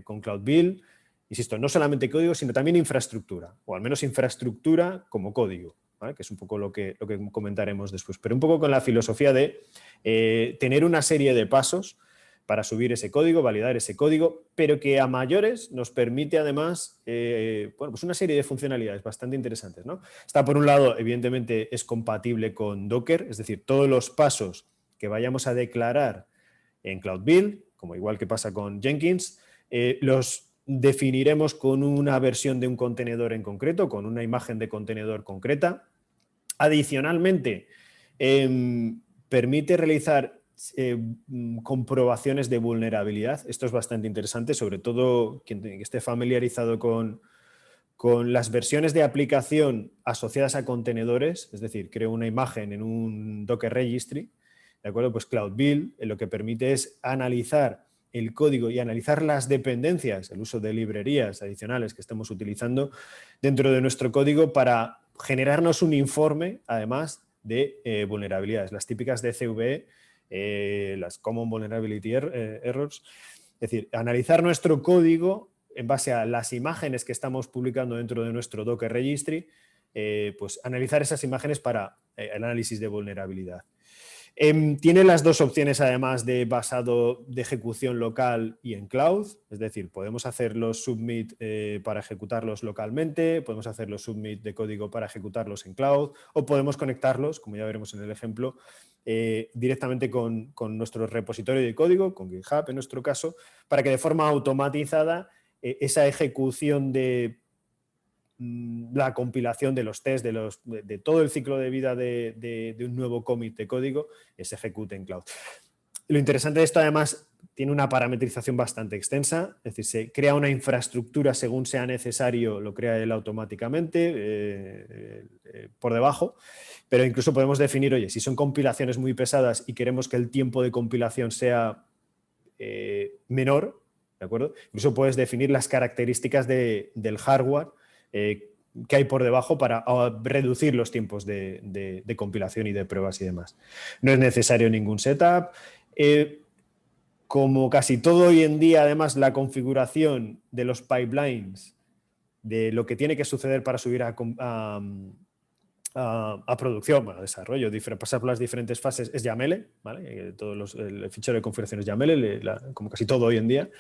con Cloud Build, insisto, no solamente código, sino también infraestructura, o al menos infraestructura como código, ¿vale? Que es un poco lo que comentaremos después. Pero un poco con la filosofía de tener una serie de pasos para subir ese código, validar ese código, pero que a mayores nos permite además bueno, pues una serie de funcionalidades bastante interesantes, ¿no? Está por un lado, evidentemente, es compatible con Docker, es decir, todos los pasos que vayamos a declarar en Cloud Build, como igual que pasa con Jenkins, los definiremos con una versión de un contenedor en concreto, con una imagen de contenedor concreta. Adicionalmente, permite realizar comprobaciones de vulnerabilidad. Esto es bastante interesante, sobre todo quien esté familiarizado con las versiones de aplicación asociadas a contenedores, es decir, creo una imagen en un Docker Registry, ¿de acuerdo? Pues Cloud Build lo que permite es analizar el código y analizar las dependencias, el uso de librerías adicionales que estemos utilizando dentro de nuestro código para generarnos un informe, además, de vulnerabilidades, las típicas de CVE, las Common Vulnerability Errors. Es decir, analizar nuestro código en base a las imágenes que estamos publicando dentro de nuestro Docker Registry, pues analizar esas imágenes para el análisis de vulnerabilidad. Tiene las dos opciones además de basado de ejecución local y en cloud, es decir, podemos hacer los submit para ejecutarlos localmente, podemos hacer los submit de código para ejecutarlos en cloud o podemos conectarlos, como ya veremos en el ejemplo, directamente con nuestro repositorio de código, con GitHub en nuestro caso, para que de forma automatizada esa ejecución de la compilación de los tests, de todo el ciclo de vida de un nuevo commit de código, se ejecute en cloud. Lo interesante de esto, además, tiene una parametrización bastante extensa, es decir, se crea una infraestructura según sea necesario, lo crea él automáticamente por debajo, pero incluso podemos definir, oye, si son compilaciones muy pesadas y queremos que el tiempo de compilación sea menor, ¿de acuerdo? Incluso puedes definir las características del hardware que hay por debajo para reducir los tiempos de compilación y de pruebas y demás. No es necesario ningún setup. Como casi todo hoy en día, además, la configuración de los pipelines, de lo que tiene que suceder para subir a producción, bueno, a desarrollo, pasar por las diferentes fases, es YAML, ¿vale? El fichero de configuración es YAML, como casi todo hoy en día.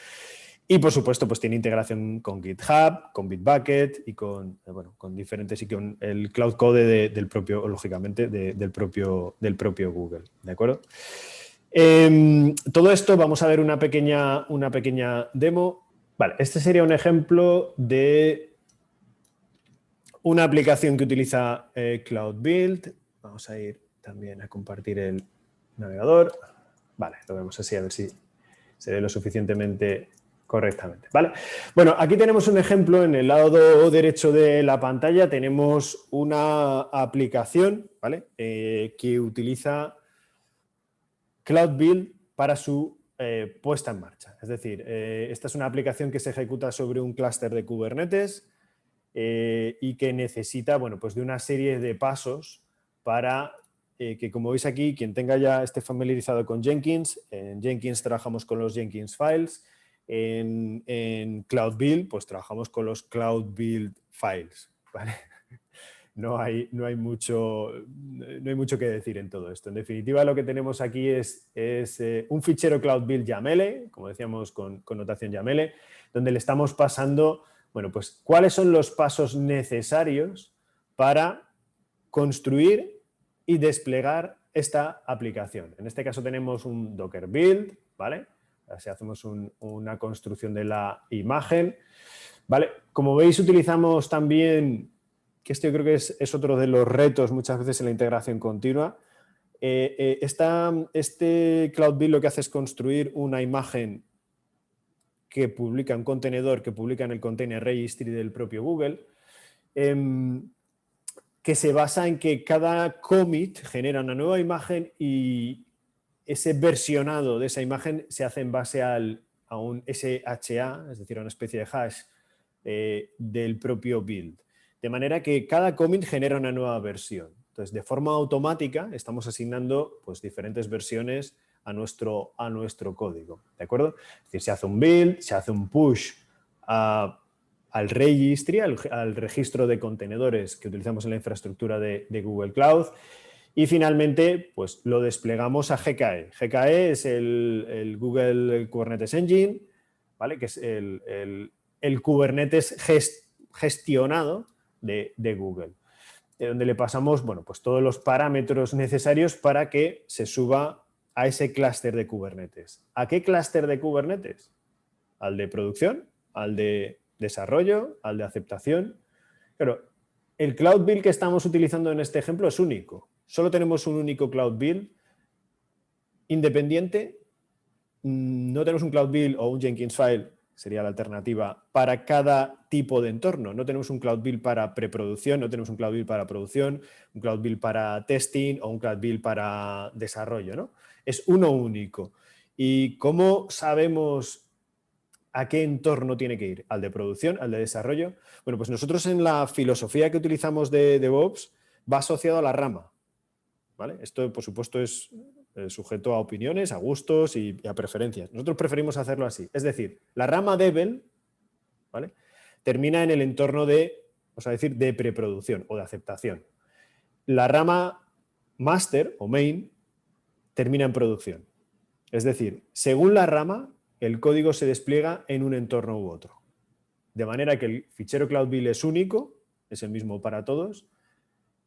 Y por supuesto, pues tiene integración con GitHub, con Bitbucket y con diferentes, y con el Cloud Code del propio, lógicamente, del propio Google, ¿de acuerdo? Todo esto vamos a ver una pequeña demo. Vale, este sería un ejemplo de una aplicación que utiliza Cloud Build. Vamos a ir también a compartir el navegador. Vale, lo vemos así, a ver si se ve lo suficientemente correctamente, ¿vale? Bueno, aquí tenemos un ejemplo en el lado derecho de la pantalla. Tenemos una aplicación, ¿vale? Que utiliza Cloud Build para su puesta en marcha. Es decir, esta es una aplicación que se ejecuta sobre un clúster de Kubernetes y que necesita, bueno, pues de una serie de pasos para que, como veis aquí, quien esté familiarizado con Jenkins, en Jenkins trabajamos con los Jenkins Files, en Cloud Build, pues trabajamos con los Cloud Build Files, ¿vale? No hay mucho que decir en todo esto. En definitiva, lo que tenemos aquí es un fichero Cloud Build YAML, como decíamos, con notación YAML, donde le estamos pasando, bueno, pues cuáles son los pasos necesarios para construir y desplegar esta aplicación. En este caso tenemos un Docker Build, ¿vale? Así hacemos una construcción de la imagen, ¿vale? Como veis, utilizamos también, que esto yo creo que es otro de los retos muchas veces en la integración continua. Este Cloud Build lo que hace es construir una imagen que publica un contenedor, que publica en el Container Registry del propio Google. que se basa en que cada commit genera una nueva imagen y ese versionado de esa imagen se hace en base a un SHA, es decir, a una especie de hash del propio build. De manera que cada commit genera una nueva versión. Entonces, de forma automática estamos asignando pues, diferentes versiones a nuestro código. ¿De acuerdo? Es decir, se hace un build, se hace un push al registry, al registro de contenedores que utilizamos en la infraestructura de Google Cloud. Y finalmente, pues lo desplegamos a GKE. GKE es el Google Kubernetes Engine, ¿vale? Que es el Kubernetes gestionado de Google, donde le pasamos, bueno, pues todos los parámetros necesarios para que se suba a ese clúster de Kubernetes. ¿A qué clúster de Kubernetes? ¿Al de producción? ¿Al de desarrollo? ¿Al de aceptación? Claro, el Cloud Build que estamos utilizando en este ejemplo es único. Solo tenemos un único Cloud Build independiente. No tenemos un Cloud Build o un Jenkins File, sería la alternativa, para cada tipo de entorno. No tenemos un Cloud Build para preproducción, no tenemos un Cloud Build para producción, un Cloud Build para testing o un Cloud Build para desarrollo, ¿no? Es uno único. ¿Y cómo sabemos a qué entorno tiene que ir? ¿Al de producción? ¿Al de desarrollo? Bueno, pues nosotros en la filosofía que utilizamos de DevOps va asociado a la rama, ¿vale? Esto, por supuesto, es sujeto a opiniones, a gustos y a preferencias. Nosotros preferimos hacerlo así. Es decir, la rama Devel, ¿vale?, termina en el entorno de, vamos a decir, de preproducción o de aceptación. La rama Master o Main termina en producción. Es decir, según la rama, el código se despliega en un entorno u otro. De manera que el fichero Cloud Build es único, es el mismo para todos,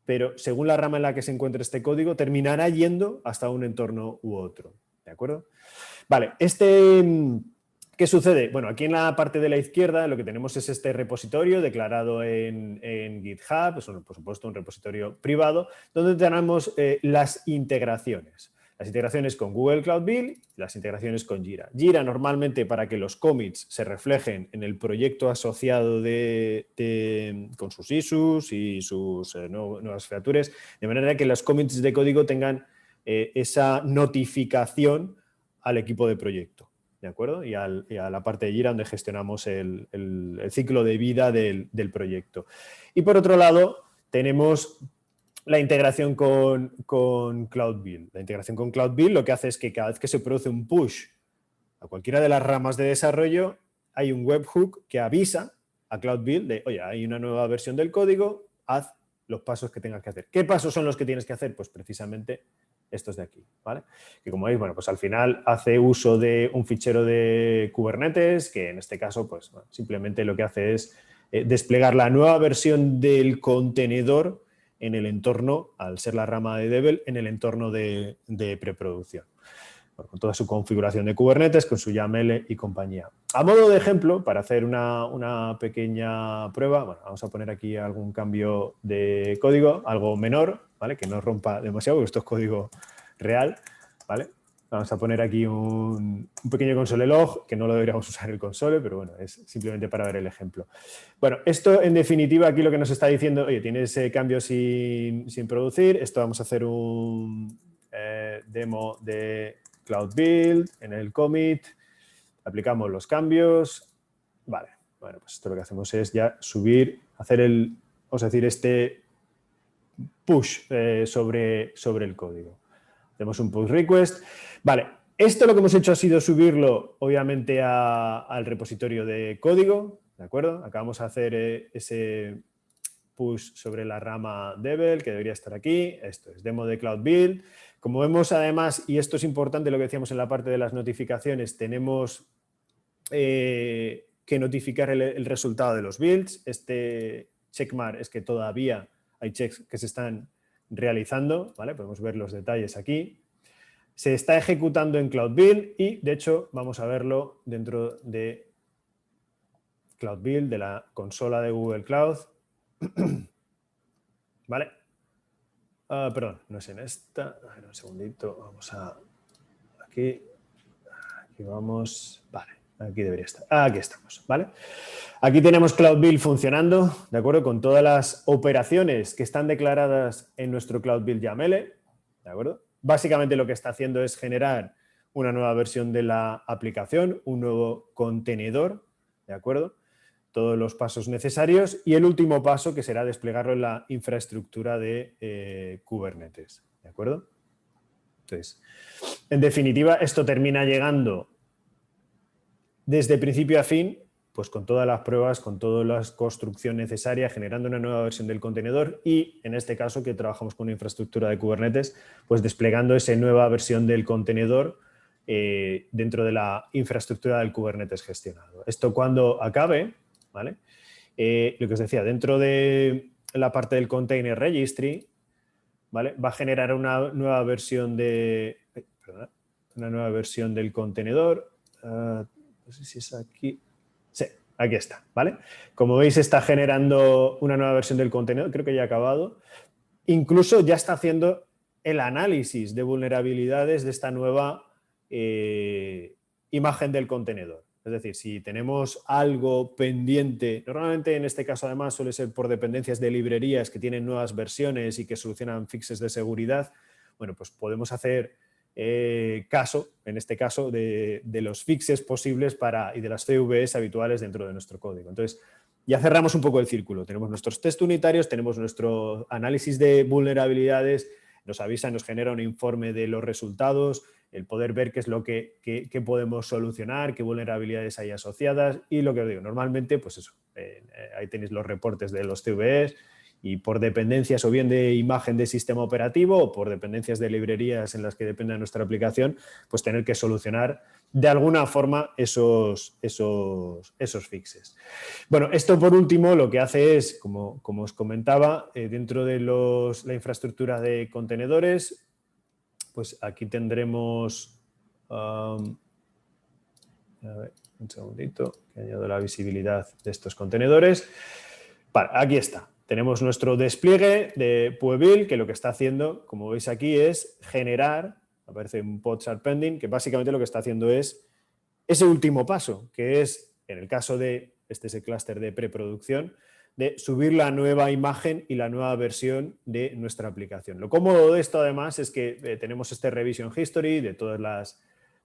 pero según la rama en la que se encuentre este código, terminará yendo hasta un entorno u otro. ¿De acuerdo? Vale, ¿qué sucede? Bueno, aquí en la parte de la izquierda lo que tenemos es este repositorio declarado en GitHub, es por supuesto un repositorio privado, donde tenemos las integraciones. Las integraciones con Google Cloud Build, las integraciones con Jira. Jira normalmente para que los commits se reflejen en el proyecto asociado con sus issues y sus nuevas features, de manera que los commits de código tengan esa notificación al equipo de proyecto, ¿de acuerdo? Y a la parte de Jira donde gestionamos el ciclo de vida del proyecto. Y por otro lado, tenemos la integración con Cloud Build. La integración con Cloud Build lo que hace es que cada vez que se produce un push a cualquiera de las ramas de desarrollo, hay un webhook que avisa a Cloud Build de, oye, hay una nueva versión del código, haz los pasos que tengas que hacer. ¿Qué pasos son los que tienes que hacer? Pues precisamente estos de aquí, ¿vale? Que como veis, bueno, pues al final hace uso de un fichero de Kubernetes, que en este caso, pues bueno, simplemente lo que hace es desplegar la nueva versión del contenedor en el entorno, al ser la rama de Devel, en el entorno de preproducción. Bueno, con toda su configuración de Kubernetes, con su YAML y compañía. A modo de ejemplo, para hacer una pequeña prueba, bueno, vamos a poner aquí algún cambio de código, algo menor, ¿vale?, que no rompa demasiado, porque esto es código real, ¿vale? Vamos a poner aquí un pequeño console log, que no lo deberíamos usar el console, pero bueno, es simplemente para ver el ejemplo. Bueno, esto en definitiva aquí lo que nos está diciendo, oye, tienes cambios sin producir, esto vamos a hacer un demo de Cloud Build, en el commit, aplicamos los cambios, vale, bueno, pues esto lo que hacemos es ya subir, hacer vamos a decir, este push sobre el código. Hacemos un push request. Vale, esto lo que hemos hecho ha sido subirlo, obviamente, al repositorio de código, ¿de acuerdo? Acabamos de hacer ese push sobre la rama Devel, que debería estar aquí. Esto es demo de Cloud Build. Como vemos, además, y esto es importante, lo que decíamos en la parte de las notificaciones, tenemos que notificar el resultado de los builds. Este checkmark es que todavía hay checks que se están realizando, ¿vale? Podemos ver los detalles aquí. Se está ejecutando en Cloud Build y, de hecho, vamos a verlo dentro de Cloud Build, de la consola de Google Cloud. ¿Vale? Perdón, no es en esta. A ver, un segundito. Vamos a... Aquí vamos. Vale, Aquí debería estar. Aquí estamos, ¿vale? Aquí tenemos Cloud Build funcionando, ¿de acuerdo? Con todas las operaciones que están declaradas en nuestro Cloud Build YAML, ¿de acuerdo? Básicamente lo que está haciendo es generar una nueva versión de la aplicación, un nuevo contenedor, ¿de acuerdo? Todos los pasos necesarios y el último paso que será desplegarlo en la infraestructura de Kubernetes, ¿de acuerdo? Entonces, en definitiva, esto termina llegando desde principio a fin, pues con todas las pruebas, con toda la construcción necesaria, generando una nueva versión del contenedor y, en este caso, que trabajamos con una infraestructura de Kubernetes, pues desplegando esa nueva versión del contenedor dentro de la infraestructura del Kubernetes gestionado. Esto cuando acabe, ¿vale? Lo que os decía, dentro de la parte del Container Registry, ¿vale? Va a generar una nueva versión una nueva versión del contenedor. No sé si es aquí. Sí, aquí está, ¿vale? Como veis, está generando una nueva versión del contenedor, creo que ya ha acabado. Incluso ya está haciendo el análisis de vulnerabilidades de esta nueva imagen del contenedor. Es decir, si tenemos algo pendiente, normalmente en este caso además suele ser por dependencias de librerías que tienen nuevas versiones y que solucionan fixes de seguridad, bueno, pues podemos hacer caso, en este caso, de los fixes posibles y de las CVEs habituales dentro de nuestro código. Entonces, ya cerramos un poco el círculo. Tenemos nuestros test unitarios, tenemos nuestro análisis de vulnerabilidades, nos avisa, nos genera un informe de los resultados, el poder ver qué es lo que podemos solucionar, qué vulnerabilidades hay asociadas y lo que os digo, normalmente, pues eso, ahí tenéis los reportes de los CVEs y por dependencias o bien de imagen de sistema operativo o por dependencias de librerías en las que dependa nuestra aplicación, pues tener que solucionar de alguna forma esos fixes. Bueno, esto por último lo que hace es, como os comentaba, dentro de la infraestructura de contenedores, pues aquí tendremos, a ver, un segundito, que añado la visibilidad de estos contenedores. Vale, aquí está. Tenemos nuestro despliegue de PueBuild, que lo que está haciendo, como veis aquí, es generar, aparece un pods are pending, que básicamente lo que está haciendo es ese último paso, que es, en el caso de, este es el clúster de preproducción, de subir la nueva imagen y la nueva versión de nuestra aplicación. Lo cómodo de esto, además, es que tenemos este revision history de todas las...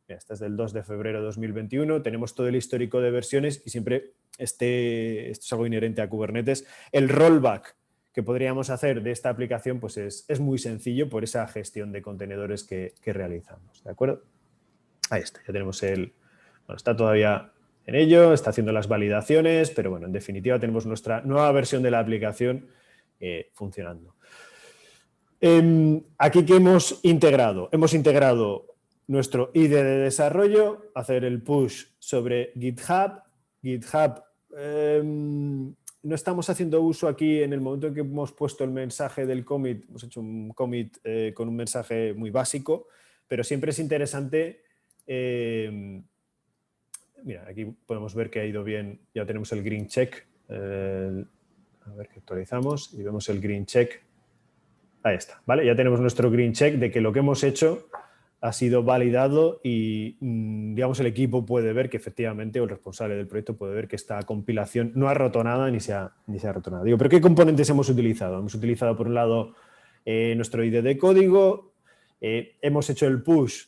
Mira, esta es del 2 de febrero de 2021, tenemos todo el histórico de versiones y siempre esto es algo inherente a Kubernetes. El rollback que podríamos hacer de esta aplicación pues es muy sencillo por esa gestión de contenedores que realizamos, ¿de acuerdo? Ahí está, ya tenemos bueno, está todavía en ello, está haciendo las validaciones, pero bueno, en definitiva tenemos nuestra nueva versión de la aplicación funcionando. Aquí que hemos integrado nuestro IDE de desarrollo, hacer el push sobre GitHub. GitHub, no estamos haciendo uso aquí en el momento en que hemos puesto el mensaje del commit, hemos hecho un commit con un mensaje muy básico, pero siempre es interesante. Mira, aquí podemos ver que ha ido bien, ya tenemos el green check. A ver que actualizamos y vemos el green check. Ahí está, ¿vale? Ya tenemos nuestro green check de que lo que hemos hecho ha sido validado y, digamos, el equipo puede ver que efectivamente, o el responsable del proyecto puede ver que esta compilación no ha roto nada ni se ha roto nada. Digo, ¿pero qué componentes hemos utilizado? Hemos utilizado, por un lado, nuestro IDE de código, hemos hecho el push,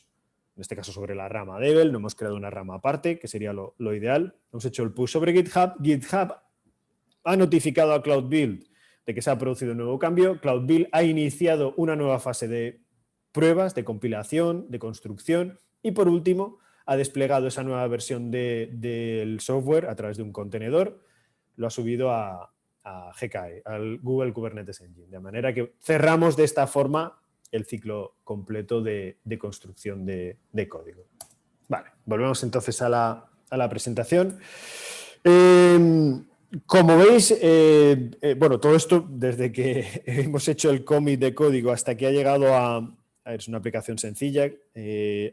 en este caso sobre la rama Devel, no hemos creado una rama aparte, que sería lo ideal. Hemos hecho el push sobre GitHub. GitHub ha notificado a Cloud Build de que se ha producido un nuevo cambio. Cloud Build ha iniciado una nueva fase de pruebas, de compilación, de construcción y, por último, ha desplegado esa nueva versión del software a través de un contenedor. Lo ha subido a GKE, al Google Kubernetes Engine. De manera que cerramos de esta forma el ciclo completo de construcción de código. Vale, volvemos entonces a la presentación. Como veis, bueno, todo esto desde que hemos hecho el commit de código hasta que ha llegado a ver, es una aplicación sencilla,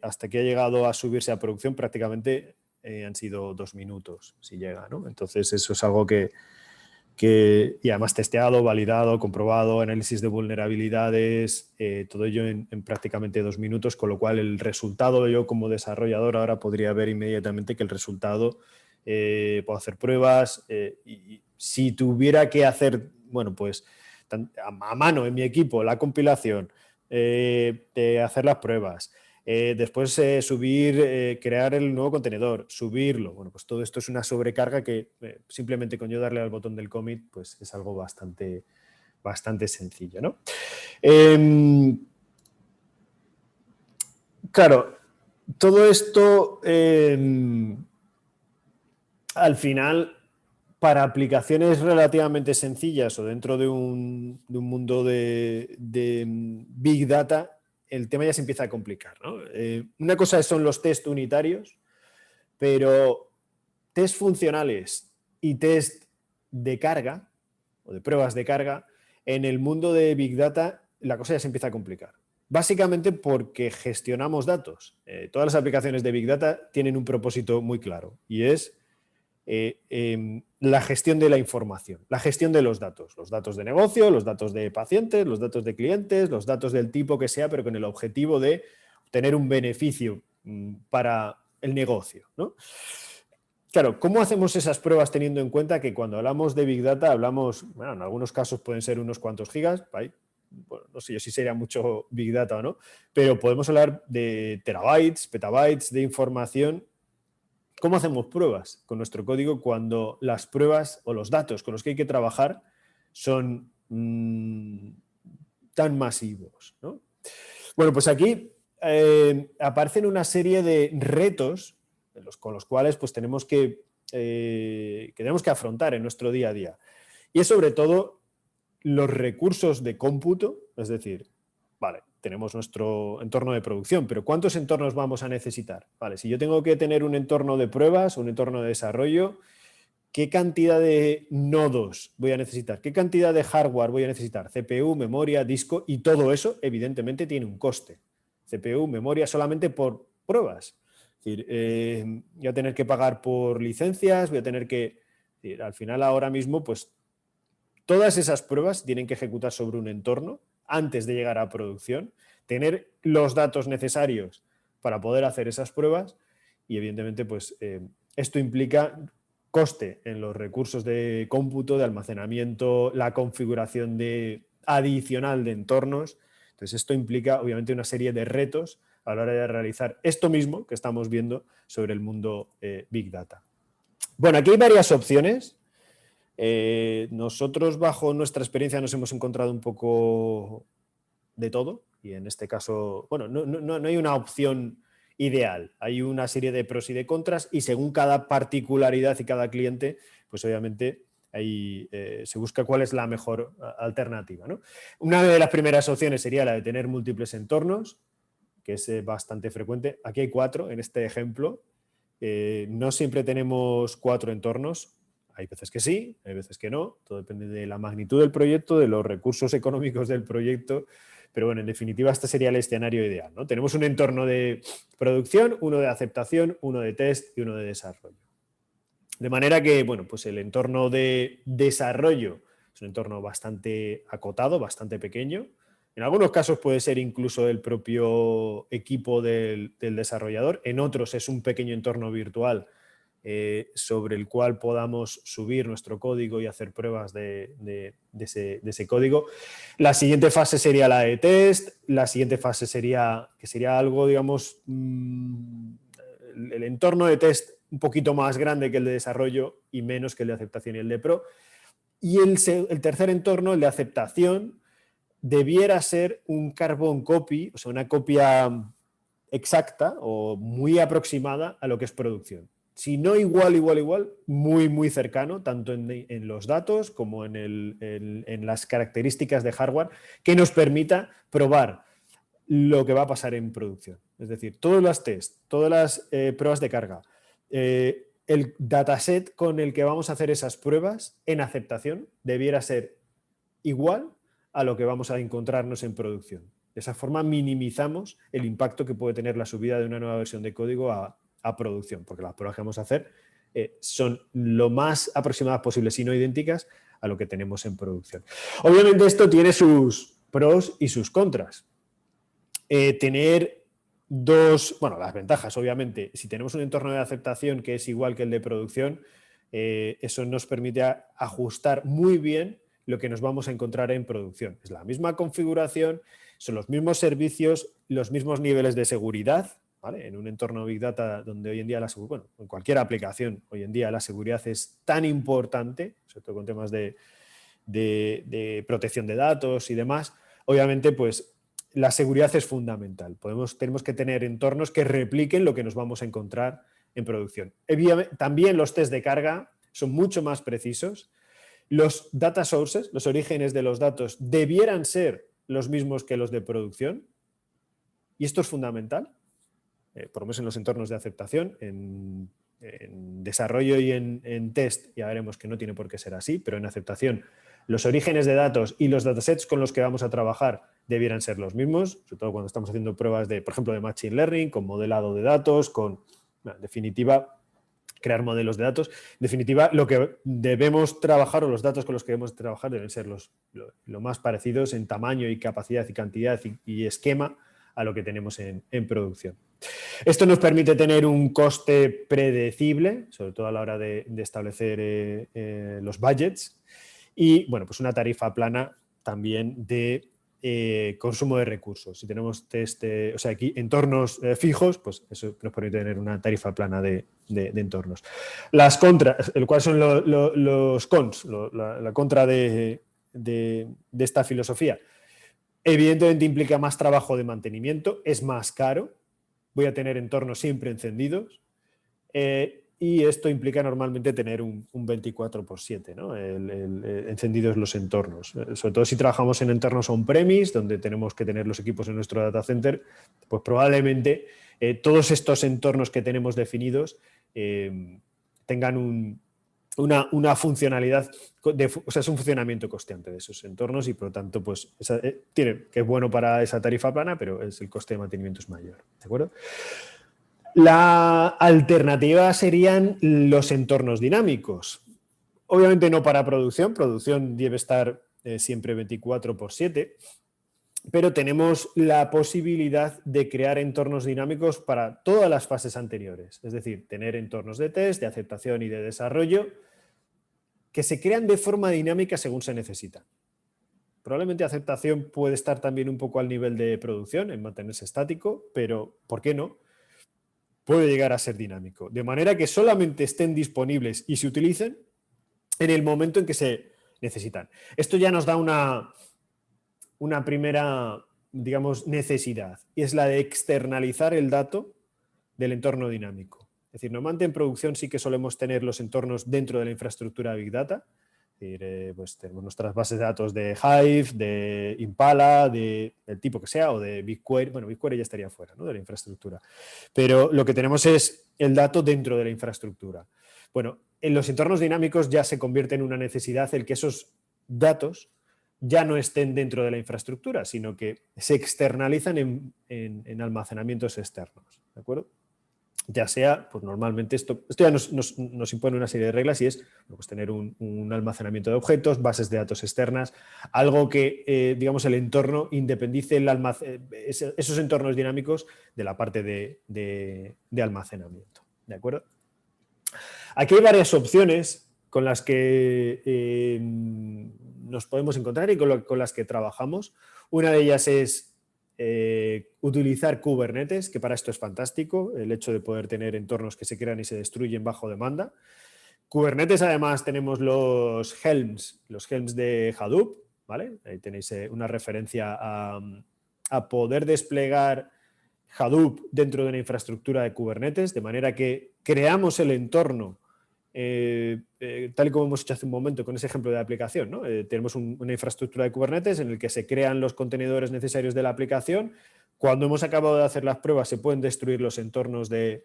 hasta que ha llegado a subirse a producción prácticamente han sido 2 minutos, si llega, ¿no? Entonces eso es algo que y además testeado, validado, comprobado, análisis de vulnerabilidades, todo ello en prácticamente 2 minutos, con lo cual el resultado, yo como desarrollador ahora podría ver inmediatamente que el resultado, puedo hacer pruebas, y si tuviera que hacer, bueno, pues a mano en mi equipo la compilación, de hacer las pruebas, después subir, crear el nuevo contenedor, subirlo. Bueno, pues todo esto es una sobrecarga que simplemente con yo darle al botón del commit, pues es algo bastante sencillo, ¿no? Claro, todo esto al final, para aplicaciones relativamente sencillas o dentro de un mundo de Big Data, el tema ya se empieza a complicar, ¿no? Una cosa son los test unitarios, pero test funcionales y test de carga o de pruebas de carga, en el mundo de Big Data la cosa ya se empieza a complicar. Básicamente porque gestionamos datos. Todas las aplicaciones de Big Data tienen un propósito muy claro y es la gestión de la información, la gestión de los datos de negocio, los datos de pacientes, los datos de clientes, los datos del tipo que sea, pero con el objetivo de tener un beneficio para el negocio, ¿no? Claro, ¿cómo hacemos esas pruebas teniendo en cuenta que cuando hablamos de Big Data hablamos, bueno, en algunos casos pueden ser unos cuantos gigas, bueno, no sé yo si sería mucho Big Data o no, pero podemos hablar de terabytes, petabytes de información. ¿Cómo hacemos pruebas con nuestro código cuando las pruebas o los datos con los que hay que trabajar son tan masivos, ¿no? Bueno, pues aquí aparecen una serie de retos con los cuales pues, tenemos que afrontar en nuestro día a día. Y es sobre todo los recursos de cómputo, es decir, vale, tenemos nuestro entorno de producción, pero ¿cuántos entornos vamos a necesitar? Vale, si yo tengo que tener un entorno de pruebas, un entorno de desarrollo, ¿qué cantidad de nodos voy a necesitar? ¿Qué cantidad de hardware voy a necesitar? CPU, memoria, disco, y todo eso evidentemente tiene un coste. CPU, memoria solamente por pruebas. Es decir, voy a tener que pagar por licencias, voy a tener que... Es decir, al final ahora mismo, pues todas esas pruebas tienen que ejecutar sobre un entorno antes de llegar a producción, tener los datos necesarios para poder hacer esas pruebas y evidentemente pues esto implica coste en los recursos de cómputo, de almacenamiento, la configuración adicional de entornos. Entonces esto implica obviamente una serie de retos a la hora de realizar esto mismo que estamos viendo sobre el mundo Big Data. Bueno, aquí hay varias opciones. Nosotros bajo nuestra experiencia nos hemos encontrado un poco de todo y en este caso, bueno, no hay una opción ideal, hay una serie de pros y de contras y según cada particularidad y cada cliente, pues obviamente ahí se busca cuál es la mejor alternativa, ¿no? Una de las primeras opciones sería la de tener múltiples entornos, que es bastante frecuente. Aquí hay 4 en este ejemplo. No siempre tenemos 4 entornos. Hay veces que sí, hay veces que no. Todo depende de la magnitud del proyecto, de los recursos económicos del proyecto. Pero bueno, en definitiva, este sería el escenario ideal, ¿no? Tenemos un entorno de producción, uno de aceptación, uno de test y uno de desarrollo. De manera que, bueno, pues el entorno de desarrollo es un entorno bastante acotado, bastante pequeño. En algunos casos puede ser incluso el propio equipo del desarrollador. En otros es un pequeño entorno virtual sobre el cual podamos subir nuestro código y hacer pruebas de ese código. La siguiente fase sería la de test. La siguiente fase sería algo, digamos, el entorno de test un poquito más grande que el de desarrollo y menos que el de aceptación y el de pro. Y el tercer entorno, el de aceptación, debiera ser un carbon copy, o sea, una copia exacta o muy aproximada a lo que es producción. Si no igual, muy, muy cercano, tanto en los datos como en las características de hardware, que nos permita probar lo que va a pasar en producción. Es decir, todos los tests, todas las pruebas de carga, el dataset con el que vamos a hacer esas pruebas en aceptación debiera ser igual a lo que vamos a encontrarnos en producción. De esa forma minimizamos el impacto que puede tener la subida de una nueva versión de código a producción, porque las pruebas que vamos a hacer son lo más aproximadas posibles, si no idénticas, a lo que tenemos en producción. Obviamente esto tiene sus pros y sus contras. Tener las ventajas, obviamente, si tenemos un entorno de aceptación que es igual que el de producción, eso nos permite ajustar muy bien lo que nos vamos a encontrar en producción. Es la misma configuración, son los mismos servicios, los mismos niveles de seguridad, ¿vale? En un entorno Big Data donde hoy en día, en cualquier aplicación, hoy en día la seguridad es tan importante, sobre todo con temas de protección de datos y demás, obviamente pues la seguridad es fundamental. Tenemos que tener entornos que repliquen lo que nos vamos a encontrar en producción. También los test de carga son mucho más precisos. Los data sources, los orígenes de los datos, debieran ser los mismos que los de producción. Y esto es fundamental, por lo menos en los entornos de aceptación, en desarrollo y en test ya veremos que no tiene por qué ser así, pero en aceptación los orígenes de datos y los datasets con los que vamos a trabajar debieran ser los mismos, sobre todo cuando estamos haciendo pruebas por ejemplo, de Machine Learning, con modelado de datos, en definitiva, crear modelos de datos. En definitiva, lo que debemos trabajar o los datos con los que debemos trabajar deben ser lo más parecidos en tamaño y capacidad y cantidad y esquema a lo que tenemos en producción. Esto nos permite tener un coste predecible, sobre todo a la hora de establecer los budgets, y bueno, pues una tarifa plana también de consumo de recursos. Si tenemos aquí entornos fijos, pues eso nos permite tener una tarifa plana de entornos. Las contras, ¿cuáles son los cons? La contra de esta filosofía. Evidentemente implica más trabajo de mantenimiento, es más caro, voy a tener entornos siempre encendidos y esto implica normalmente tener un 24/7, ¿no? Encendidos los entornos. Sobre todo si trabajamos en entornos on-premise, donde tenemos que tener los equipos en nuestro data center, pues probablemente todos estos entornos que tenemos definidos tengan una funcionalidad, es un funcionamiento constante de esos entornos y por lo tanto pues que es bueno para esa tarifa plana, pero el coste de mantenimiento es mayor, ¿de acuerdo? La alternativa serían los entornos dinámicos. Obviamente no para producción debe estar siempre 24/7, pero tenemos la posibilidad de crear entornos dinámicos para todas las fases anteriores, es decir, tener entornos de test, de aceptación y de desarrollo que se crean de forma dinámica según se necesita. Probablemente aceptación puede estar también un poco al nivel de producción, en mantenerse estático, pero ¿por qué no? Puede llegar a ser dinámico, de manera que solamente estén disponibles y se utilicen en el momento en que se necesitan. Esto ya nos da una primera, digamos, necesidad, y es la de externalizar el dato del entorno dinámico. Es decir, normalmente en producción sí que solemos tener los entornos dentro de la infraestructura Big Data. Es decir, pues tenemos nuestras bases de datos de Hive, de Impala, del tipo que sea, o de BigQuery. Bueno, BigQuery ya estaría fuera, ¿no?, de la infraestructura. Pero lo que tenemos es el dato dentro de la infraestructura. Bueno, en los entornos dinámicos ya se convierte en una necesidad el que esos datos ya no estén dentro de la infraestructura, sino que se externalizan en almacenamientos externos, ¿de acuerdo? Ya sea, pues normalmente esto ya nos impone una serie de reglas y es pues tener un almacenamiento de objetos, bases de datos externas, algo que, digamos, el entorno independice esos entornos dinámicos de la parte de almacenamiento, ¿de acuerdo? Aquí hay varias opciones con las que nos podemos encontrar y con las que trabajamos. Una de ellas es utilizar Kubernetes, que para esto es fantástico, el hecho de poder tener entornos que se crean y se destruyen bajo demanda. Kubernetes, además, tenemos los Helms de Hadoop, ¿vale? Ahí tenéis una referencia a poder desplegar Hadoop dentro de una infraestructura de Kubernetes, de manera que creamos el entorno tal y como hemos hecho hace un momento con ese ejemplo de aplicación, ¿no? Tenemos una infraestructura de Kubernetes en el que se crean los contenedores necesarios de la aplicación. Cuando hemos acabado de hacer las pruebas se pueden destruir los entornos de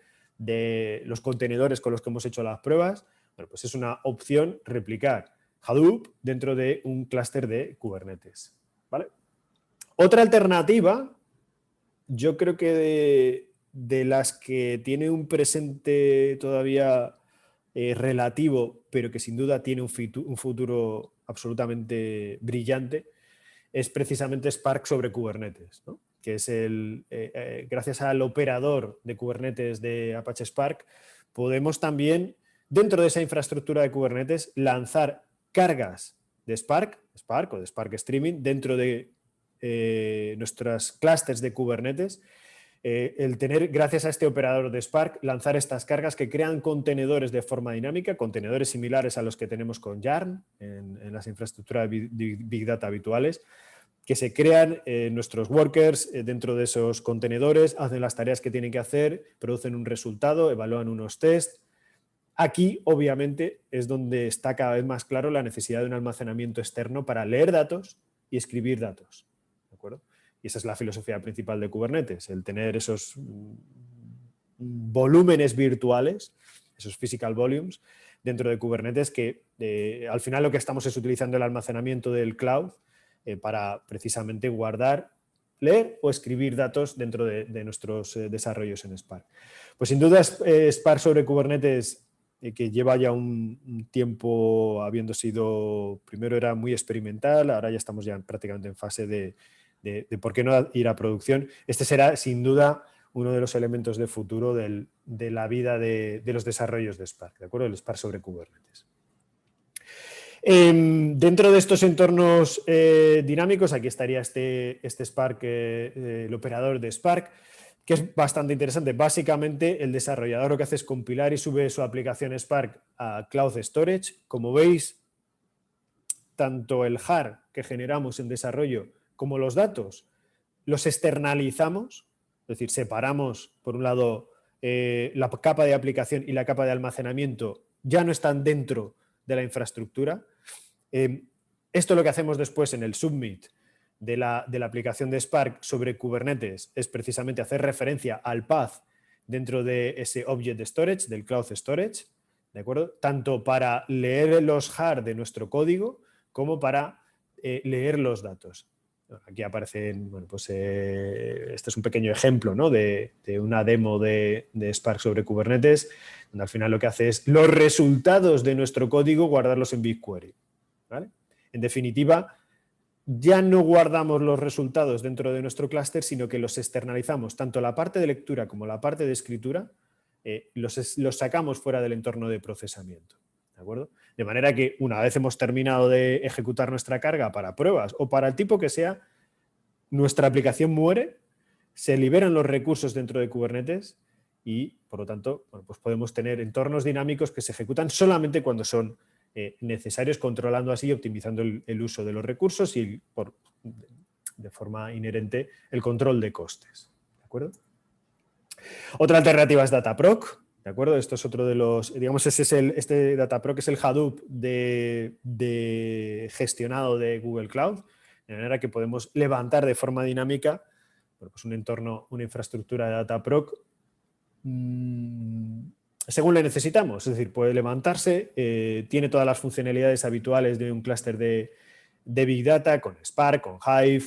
los contenedores con los que hemos hecho las pruebas. Bueno, pues es una opción replicar Hadoop dentro de un clúster de Kubernetes, ¿vale? Otra alternativa, yo creo que de las que tiene un presente todavía relativo, pero que sin duda tiene un futuro absolutamente brillante es precisamente Spark sobre Kubernetes, ¿no? Que es gracias al operador de Kubernetes de Apache Spark, podemos también, dentro de esa infraestructura de Kubernetes, lanzar cargas de Spark o de Spark Streaming dentro de nuestras clusters de Kubernetes. El tener, gracias a este operador de Spark, lanzar estas cargas que crean contenedores de forma dinámica, contenedores similares a los que tenemos con Yarn en las infraestructuras de Big Data habituales, que se crean nuestros workers dentro de esos contenedores, hacen las tareas que tienen que hacer, producen un resultado, evalúan unos tests. Aquí, obviamente, es donde está cada vez más claro la necesidad de un almacenamiento externo para leer datos y escribir datos. ¿De acuerdo? Y esa es la filosofía principal de Kubernetes, el tener esos volúmenes virtuales, esos physical volumes, dentro de Kubernetes, que al final lo que estamos es utilizando el almacenamiento del cloud para precisamente guardar, leer o escribir datos dentro de nuestros desarrollos en Spark. Pues sin duda Spark sobre Kubernetes, que lleva ya un tiempo habiendo sido, primero era muy experimental, ahora ya estamos ya prácticamente en fase de por qué no ir a producción. Este será sin duda uno de los elementos de futuro de la vida de los desarrollos de Spark, ¿de acuerdo? El Spark sobre Kubernetes. Dentro de estos entornos dinámicos, aquí estaría este Spark, el operador de Spark, que es bastante interesante. Básicamente, el desarrollador lo que hace es compilar y sube su aplicación Spark a Cloud Storage. Como veis, tanto el jar que generamos en desarrollo como los datos los externalizamos, es decir, separamos, por un lado, la capa de aplicación y la capa de almacenamiento ya no están dentro de la infraestructura. Esto lo que hacemos después en el submit de la aplicación de Spark sobre Kubernetes es precisamente hacer referencia al path dentro de ese object storage, del cloud storage, ¿de acuerdo? Tanto para leer los jar de nuestro código como para leer los datos. Aquí aparecen, bueno, pues este es un pequeño ejemplo, ¿no? de una demo de Spark sobre Kubernetes, donde al final lo que hace es los resultados de nuestro código guardarlos en BigQuery, ¿vale? En definitiva, ya no guardamos los resultados dentro de nuestro clúster, sino que los externalizamos, tanto la parte de lectura como la parte de escritura, los sacamos fuera del entorno de procesamiento. ¿De acuerdo? De manera que una vez hemos terminado de ejecutar nuestra carga para pruebas o para el tipo que sea, nuestra aplicación muere, se liberan los recursos dentro de Kubernetes y, por lo tanto, bueno, pues podemos tener entornos dinámicos que se ejecutan solamente cuando son necesarios, controlando así y optimizando el uso de los recursos y de forma inherente el control de costes. ¿De acuerdo? Otra alternativa es Dataproc. ¿De acuerdo? Esto es otro de los, digamos, este Dataproc es el Hadoop gestionado de Google Cloud, de manera que podemos levantar de forma dinámica, bueno, pues un entorno, una infraestructura de Dataproc según le necesitamos. Es decir, puede levantarse, tiene todas las funcionalidades habituales de un clúster de Big Data con Spark, con Hive,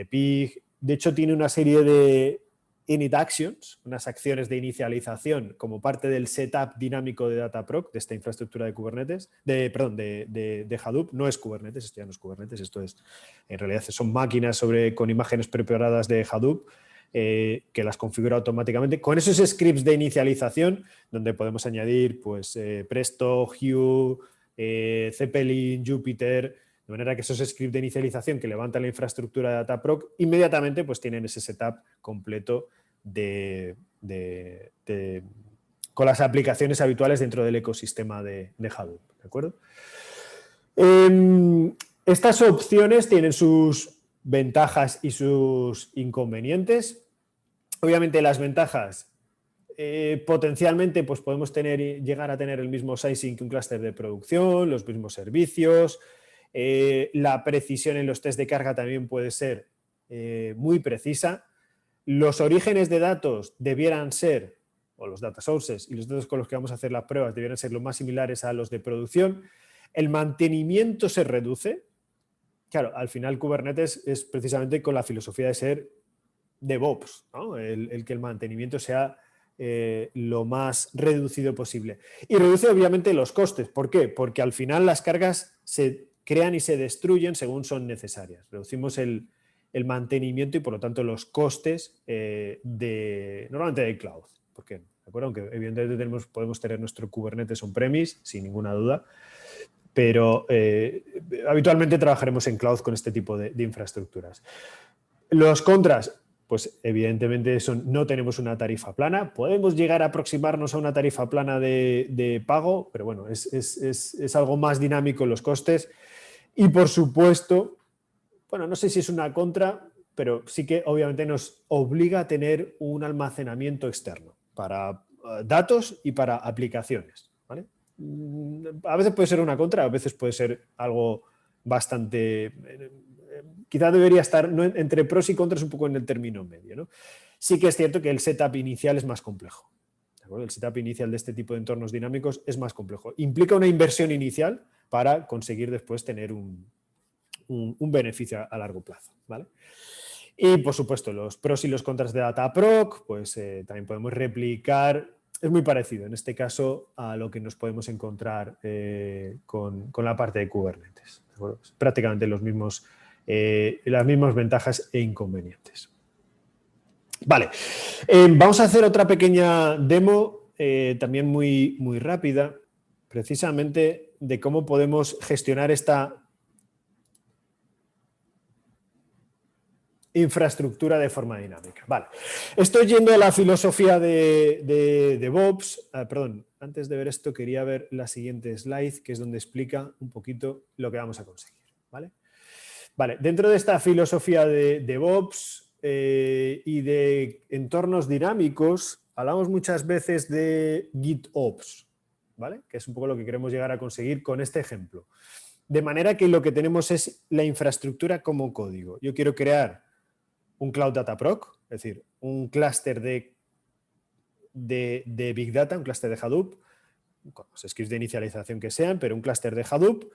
Pig. De hecho, tiene una serie de init actions, unas acciones de inicialización como parte del setup dinámico de Dataproc, de esta infraestructura de Kubernetes, de Hadoop. No es Kubernetes, esto ya no es Kubernetes, esto es, en realidad son máquinas con imágenes preparadas de Hadoop que las configura automáticamente con esos scripts de inicialización donde podemos añadir pues, Presto, Hue, Zeppelin, Jupyter, de manera que esos scripts de inicialización que levantan la infraestructura de Dataproc inmediatamente pues tienen ese setup completo con las aplicaciones habituales dentro del ecosistema de Hadoop. ¿De acuerdo? Estas opciones tienen sus ventajas y sus inconvenientes. Obviamente las ventajas, potencialmente pues podemos llegar a tener el mismo sizing que un clúster de producción, los mismos servicios. La precisión en los test de carga también puede ser muy precisa. Los orígenes de datos debieran ser, o los data sources y los datos con los que vamos a hacer las pruebas debieran ser lo más similares a los de producción. El mantenimiento se reduce. Claro, al final Kubernetes es precisamente con la filosofía de ser DevOps, ¿no? El que el mantenimiento sea lo más reducido posible. Y reduce obviamente los costes. ¿Por qué? Porque al final las cargas se crean y se destruyen según son necesarias. Reducimos el mantenimiento y, por lo tanto, los costes normalmente del cloud. ¿Por qué? ¿De acuerdo? Aunque evidentemente podemos tener nuestro Kubernetes on-premise, sin ninguna duda, pero habitualmente trabajaremos en cloud con este tipo de infraestructuras. Los contras, pues evidentemente no tenemos una tarifa plana. Podemos llegar a aproximarnos a una tarifa plana de pago, pero bueno, es algo más dinámico en los costes. Y por supuesto, bueno, no sé si es una contra, pero sí que obviamente nos obliga a tener un almacenamiento externo para datos y para aplicaciones, ¿vale? A veces puede ser una contra, a veces puede ser algo bastante... quizá debería estar entre pros y contras un poco en el término medio, ¿no? Sí que es cierto que el setup inicial es más complejo. ¿De acuerdo? El setup inicial de este tipo de entornos dinámicos es más complejo. Implica una inversión inicial para conseguir después tener un beneficio a largo plazo, ¿vale? Y, por supuesto, los pros y los contras de Dataproc, pues también podemos replicar. Es muy parecido, en este caso, a lo que nos podemos encontrar con la parte de Kubernetes. ¿De acuerdo? Prácticamente las mismas ventajas e inconvenientes. Vale, vamos a hacer otra pequeña demo, también muy, muy rápida, precisamente de cómo podemos gestionar esta infraestructura de forma dinámica. Vale. Estoy yendo a la filosofía de DevOps. Perdón, antes de ver esto quería ver la siguiente slide, que es donde explica un poquito lo que vamos a conseguir. ¿Vale? Vale. Dentro de esta filosofía de DevOps y de entornos dinámicos, hablamos muchas veces de GitOps, ¿vale? Que es un poco lo que queremos llegar a conseguir con este ejemplo. De manera que lo que tenemos es la infraestructura como código. Yo quiero crear un Cloud Dataproc, es decir, un clúster de Big Data, un clúster de Hadoop, con los scripts de inicialización que sean, pero un clúster de Hadoop,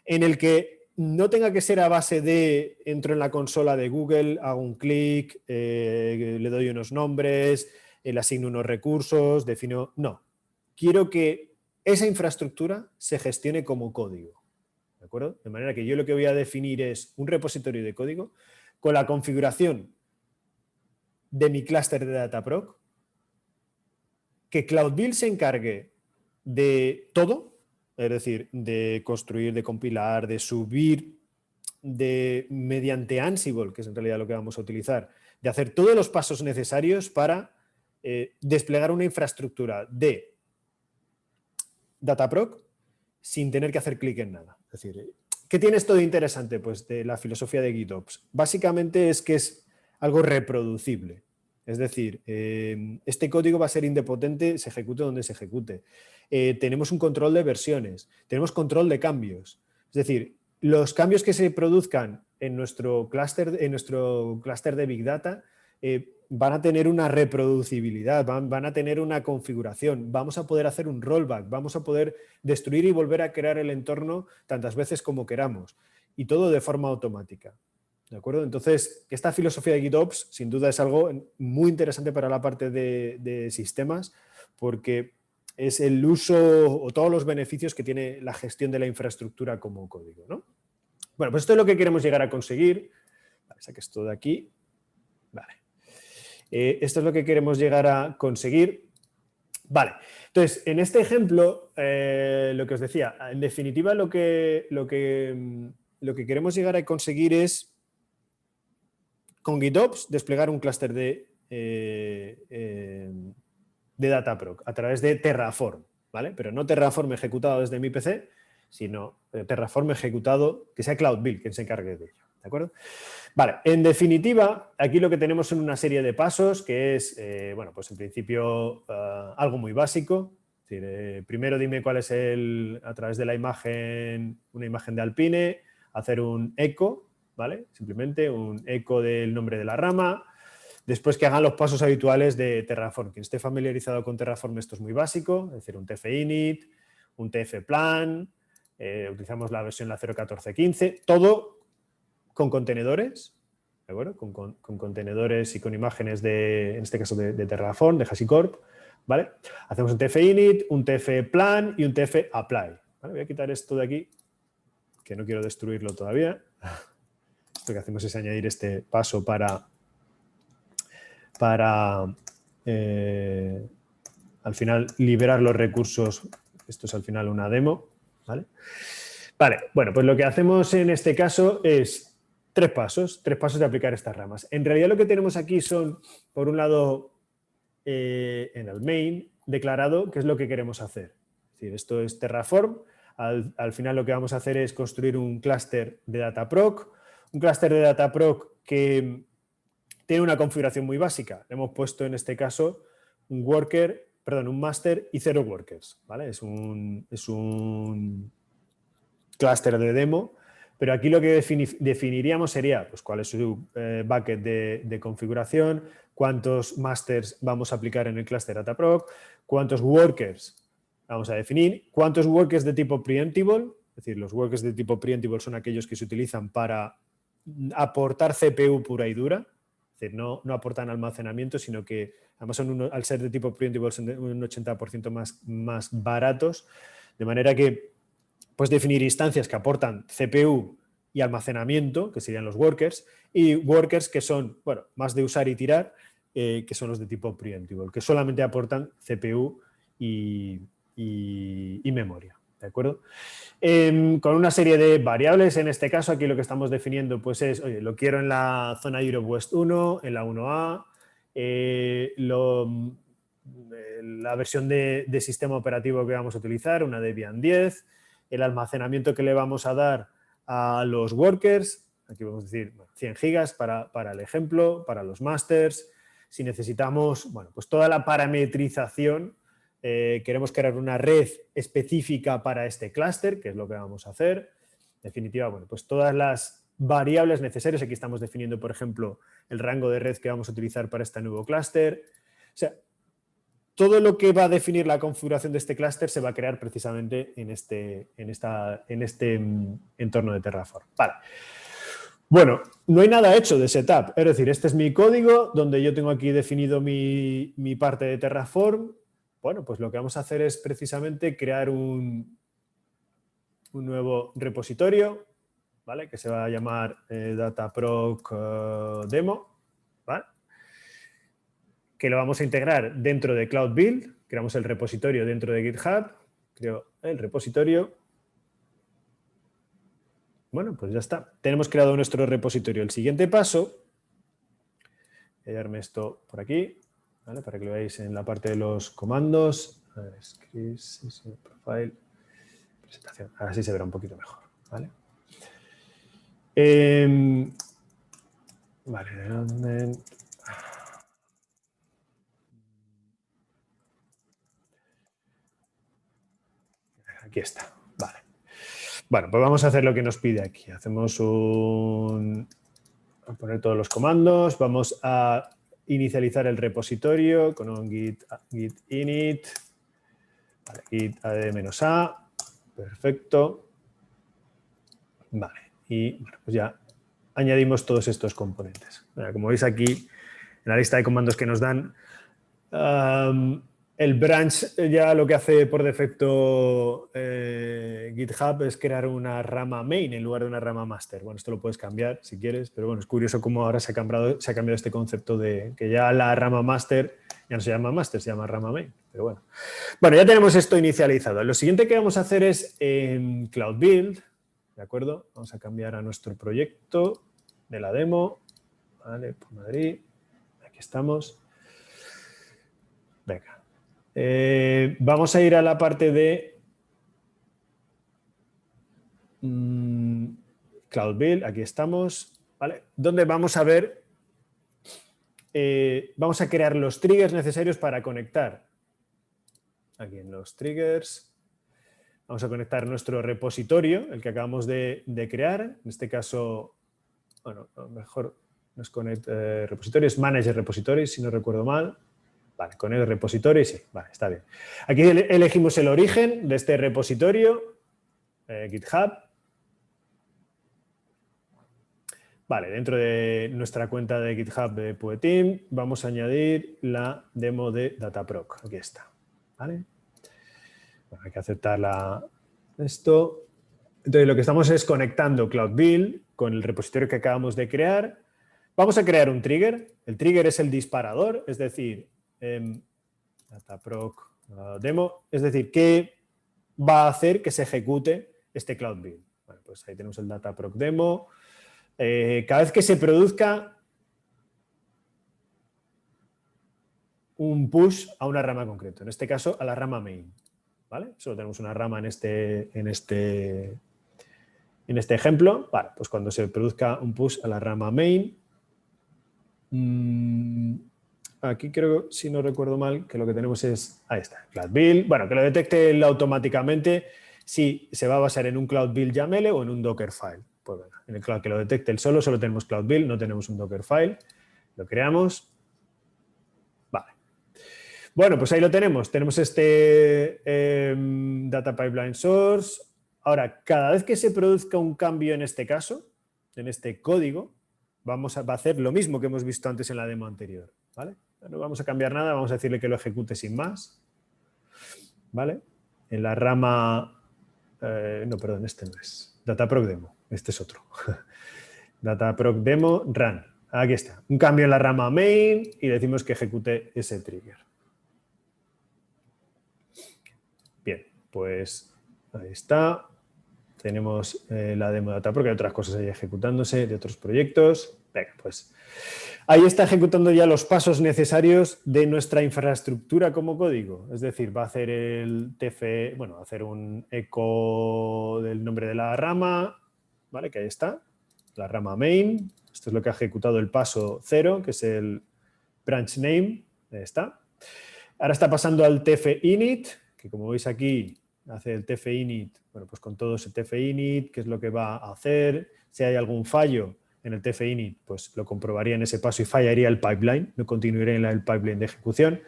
en el que no tenga que ser a base de entro en la consola de Google, hago un clic, le doy unos nombres, le asigno unos recursos, defino... No, quiero que esa infraestructura se gestione como código, ¿de acuerdo? De manera que yo lo que voy a definir es un repositorio de código con la configuración de mi clúster de Dataproc, que CloudBuild se encargue de todo, es decir, de construir, de compilar, de subir, mediante Ansible, que es en realidad lo que vamos a utilizar, de hacer todos los pasos necesarios para desplegar una infraestructura de Dataproc sin tener que hacer clic en nada. Es decir, ¿qué tiene esto de interesante? Pues de la filosofía de GitOps. Básicamente es que es algo reproducible. Es decir, este código va a ser indepotente, se ejecute donde se ejecute. Tenemos un control de versiones, tenemos control de cambios. Es decir, los cambios que se produzcan en nuestro clúster de Big Data van a tener una reproducibilidad, van a tener una configuración, vamos a poder hacer un rollback, vamos a poder destruir y volver a crear el entorno tantas veces como queramos, y todo de forma automática. ¿De acuerdo? Entonces, esta filosofía de GitOps sin duda es algo muy interesante para la parte de sistemas, porque es el uso o todos los beneficios que tiene la gestión de la infraestructura como código, ¿no? Bueno, pues esto es lo que queremos llegar a conseguir. Vale, saque esto de aquí. Vale. Esto es lo que queremos llegar a conseguir. Vale, entonces, en este ejemplo, lo que os decía, en definitiva lo que queremos llegar a conseguir es, con GitOps, desplegar un clúster de Dataproc a través de Terraform, ¿vale? Pero no Terraform ejecutado desde mi PC, sino Terraform ejecutado, que sea CloudBuild quien se encargue de ello, ¿de acuerdo? Vale, en definitiva, aquí lo que tenemos son una serie de pasos que es, bueno, pues en principio algo muy básico. Es decir, primero dime cuál es a través de la imagen, una imagen de Alpine, hacer un echo, ¿vale? Simplemente un echo del nombre de la rama. Después que hagan los pasos habituales de Terraform. Quien esté familiarizado con Terraform, esto es muy básico, es decir, un tf-init, un tf-plan, utilizamos la versión la 0.14.15, todo con contenedores, ¿de acuerdo? Con contenedores y con imágenes en este caso de Terraform, de HashiCorp, ¿vale? Hacemos un tf-init, un tf-plan y un tf-apply, ¿vale? Voy a quitar esto de aquí que no quiero destruirlo todavía. Lo que hacemos es añadir este paso para al final liberar los recursos. Esto es al final una demo, ¿vale? Vale, bueno, pues lo que hacemos en este caso es tres pasos de aplicar estas ramas. En realidad lo que tenemos aquí son, por un lado, en el main, declarado qué es lo que queremos hacer. Es decir, esto es Terraform. Al final lo que vamos a hacer es construir un clúster de Dataproc. Un clúster de Dataproc que tiene una configuración muy básica. Hemos puesto en este caso un master y 0 workers, ¿vale? Es un clúster de demo, pero aquí lo que definiríamos sería pues, cuál es su bucket de configuración, cuántos masters vamos a aplicar en el clúster Dataproc, cuántos workers vamos a definir, cuántos workers de tipo preemptible, es decir, los workers de tipo preemptible son aquellos que se utilizan para aportar CPU pura y dura, es decir, no aportan almacenamiento, sino que además son al ser de tipo preemptible son un 80% más baratos, de manera que puedes definir instancias que aportan CPU y almacenamiento, que serían los workers, y workers que son, bueno, más de usar y tirar, que son los de tipo preemptible, que solamente aportan CPU y memoria, ¿de acuerdo? Con una serie de variables, en este caso aquí lo que estamos definiendo pues es, oye, lo quiero en la zona Europe West 1, en la 1A, la versión de sistema operativo que vamos a utilizar, una Debian 10, el almacenamiento que le vamos a dar a los workers, aquí vamos a decir 100 gigas para el ejemplo, para los masters. Si necesitamos, bueno, pues toda la parametrización, queremos crear una red específica para este clúster, que es lo que vamos a hacer. En definitiva, bueno, pues todas las variables necesarias, aquí estamos definiendo, por ejemplo, el rango de red que vamos a utilizar para este nuevo clúster. O sea, todo lo que va a definir la configuración de este clúster se va a crear precisamente en este entorno de Terraform. Vale. Bueno, no hay nada hecho de setup. Es decir, este es mi código donde yo tengo aquí definido mi parte de Terraform. Bueno, pues lo que vamos a hacer es precisamente crear un nuevo repositorio, ¿vale? Que se va a llamar Dataproc Demo, ¿vale? Que lo vamos a integrar dentro de Cloud Build. Creamos el repositorio dentro de GitHub. Creo el repositorio. Bueno, pues ya está. Tenemos creado nuestro repositorio. El siguiente paso, voy a darme esto por aquí, ¿vale? Para que lo veáis en la parte de los comandos. A ver, script, profile, presentación. Ahora sí se verá un poquito mejor, ¿vale? Vale, development. Aquí está, vale. Bueno, pues vamos a hacer lo que nos pide aquí. Hacemos a poner todos los comandos. Vamos a inicializar el repositorio con un git init, vale, git add-a. Perfecto. Vale, y bueno, pues ya añadimos todos estos componentes. Como veis aquí, en la lista de comandos que nos dan, el branch ya lo que hace por defecto GitHub es crear una rama main en lugar de una rama master. Bueno, esto lo puedes cambiar si quieres, pero bueno, es curioso cómo ahora se ha cambiado este concepto de que ya la rama master ya no se llama master, se llama rama main. Pero bueno. Bueno, ya tenemos esto inicializado. Lo siguiente que vamos a hacer es en Cloud Build, ¿de acuerdo? Vamos a cambiar a nuestro proyecto de la demo. Vale, por Madrid. Aquí estamos. Venga. Vamos a ir a la parte de Cloud Build, aquí estamos, ¿vale? Donde vamos a ver, vamos a crear los triggers necesarios para conectar. Aquí en los triggers vamos a conectar nuestro repositorio, el que acabamos de crear. En este caso, bueno, a lo mejor nos conecta repositorios, Manager Repositories, si no recuerdo mal. Vale, con el repositorio sí, vale, está bien. Aquí elegimos el origen de este repositorio, GitHub. Vale, dentro de nuestra cuenta de GitHub de Pueteam vamos a añadir la demo de Dataproc. Aquí está. ¿Vale? Bueno, hay que aceptar esto. Entonces lo que estamos es conectando Cloud Build con el repositorio que acabamos de crear. Vamos a crear un trigger. El trigger es el disparador, es decir, dataproc demo, es decir, ¿qué va a hacer que se ejecute este Cloud Build? Bueno, pues ahí tenemos el dataproc demo. Cada vez que se produzca un push a una rama concreta, en este caso a la rama main, ¿vale? Solo tenemos una rama en este ejemplo. Vale, pues cuando se produzca un push a la rama main, aquí creo, si no recuerdo mal, que lo que tenemos es, ahí está, Cloud Build. Bueno, que lo detecte él automáticamente si se va a basar en un Cloud Build YAML o en un Dockerfile. Pues bueno, en el Cloud que lo detecte él solo tenemos Cloud Build, no tenemos un Dockerfile. Lo creamos. Vale. Bueno, pues ahí lo tenemos. Tenemos este Data Pipeline Source. Ahora, cada vez que se produzca un cambio en este caso, en este código, va a hacer lo mismo que hemos visto antes en la demo anterior, ¿vale? No vamos a cambiar nada, vamos a decirle que lo ejecute sin más, ¿vale? En la rama... no, perdón, este no es. Dataproc Demo, este es otro. Dataproc Demo, Run. Aquí está. Un cambio en la rama main y decimos que ejecute ese trigger. Bien, pues ahí está. Tenemos la demo de Dataproc, hay otras cosas ahí ejecutándose de otros proyectos. Venga, pues ahí está ejecutando ya los pasos necesarios de nuestra infraestructura como código. Es decir, va a hacer el TF, bueno, va a hacer un eco del nombre de la rama, ¿vale? Que ahí está, la rama main. Esto es lo que ha ejecutado el paso 0, que es el branch name. Ahí está. Ahora está pasando al TF init, que como veis aquí hace el TF init, bueno, pues con todo ese TF init, qué es lo que va a hacer. Si hay algún fallo en el TF init, pues lo comprobaría en ese paso y fallaría el pipeline, no continuaría en el pipeline de ejecución.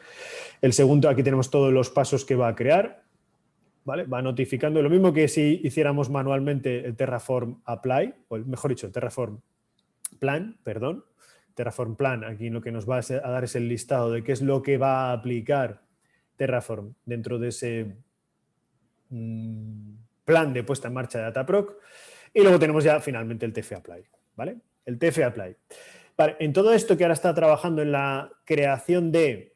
El segundo, aquí tenemos todos los pasos que va a crear, ¿vale? Va notificando, lo mismo que si hiciéramos manualmente el Terraform apply, o mejor dicho, el Terraform plan, perdón. Terraform plan, aquí lo que nos va a dar es el listado de qué es lo que va a aplicar Terraform dentro de ese plan de puesta en marcha de Dataproc. Y luego tenemos ya finalmente el TF Apply, ¿vale? El TF Apply. Vale, en todo esto que ahora está trabajando en la creación de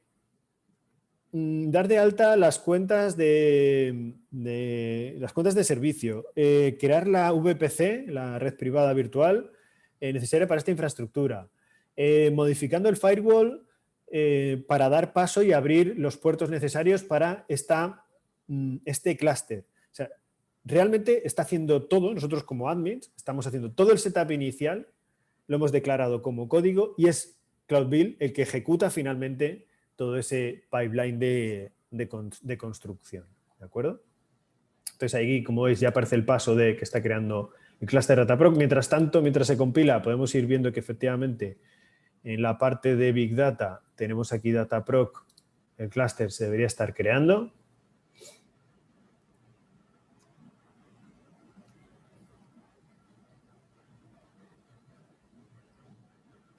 dar de alta las cuentas de servicio, crear la VPC, la red privada virtual, necesaria para esta infraestructura, modificando el firewall para dar paso y abrir los puertos necesarios para este clúster. O sea, realmente está haciendo todo, nosotros como admins estamos haciendo todo el setup inicial, lo hemos declarado como código y es Cloud Build el que ejecuta finalmente todo ese pipeline de construcción, ¿de acuerdo? Entonces ahí, como veis, ya aparece el paso de que está creando el clúster Dataproc. Mientras tanto, mientras se compila, podemos ir viendo que efectivamente en la parte de Big Data tenemos aquí Dataproc, el clúster se debería estar creando.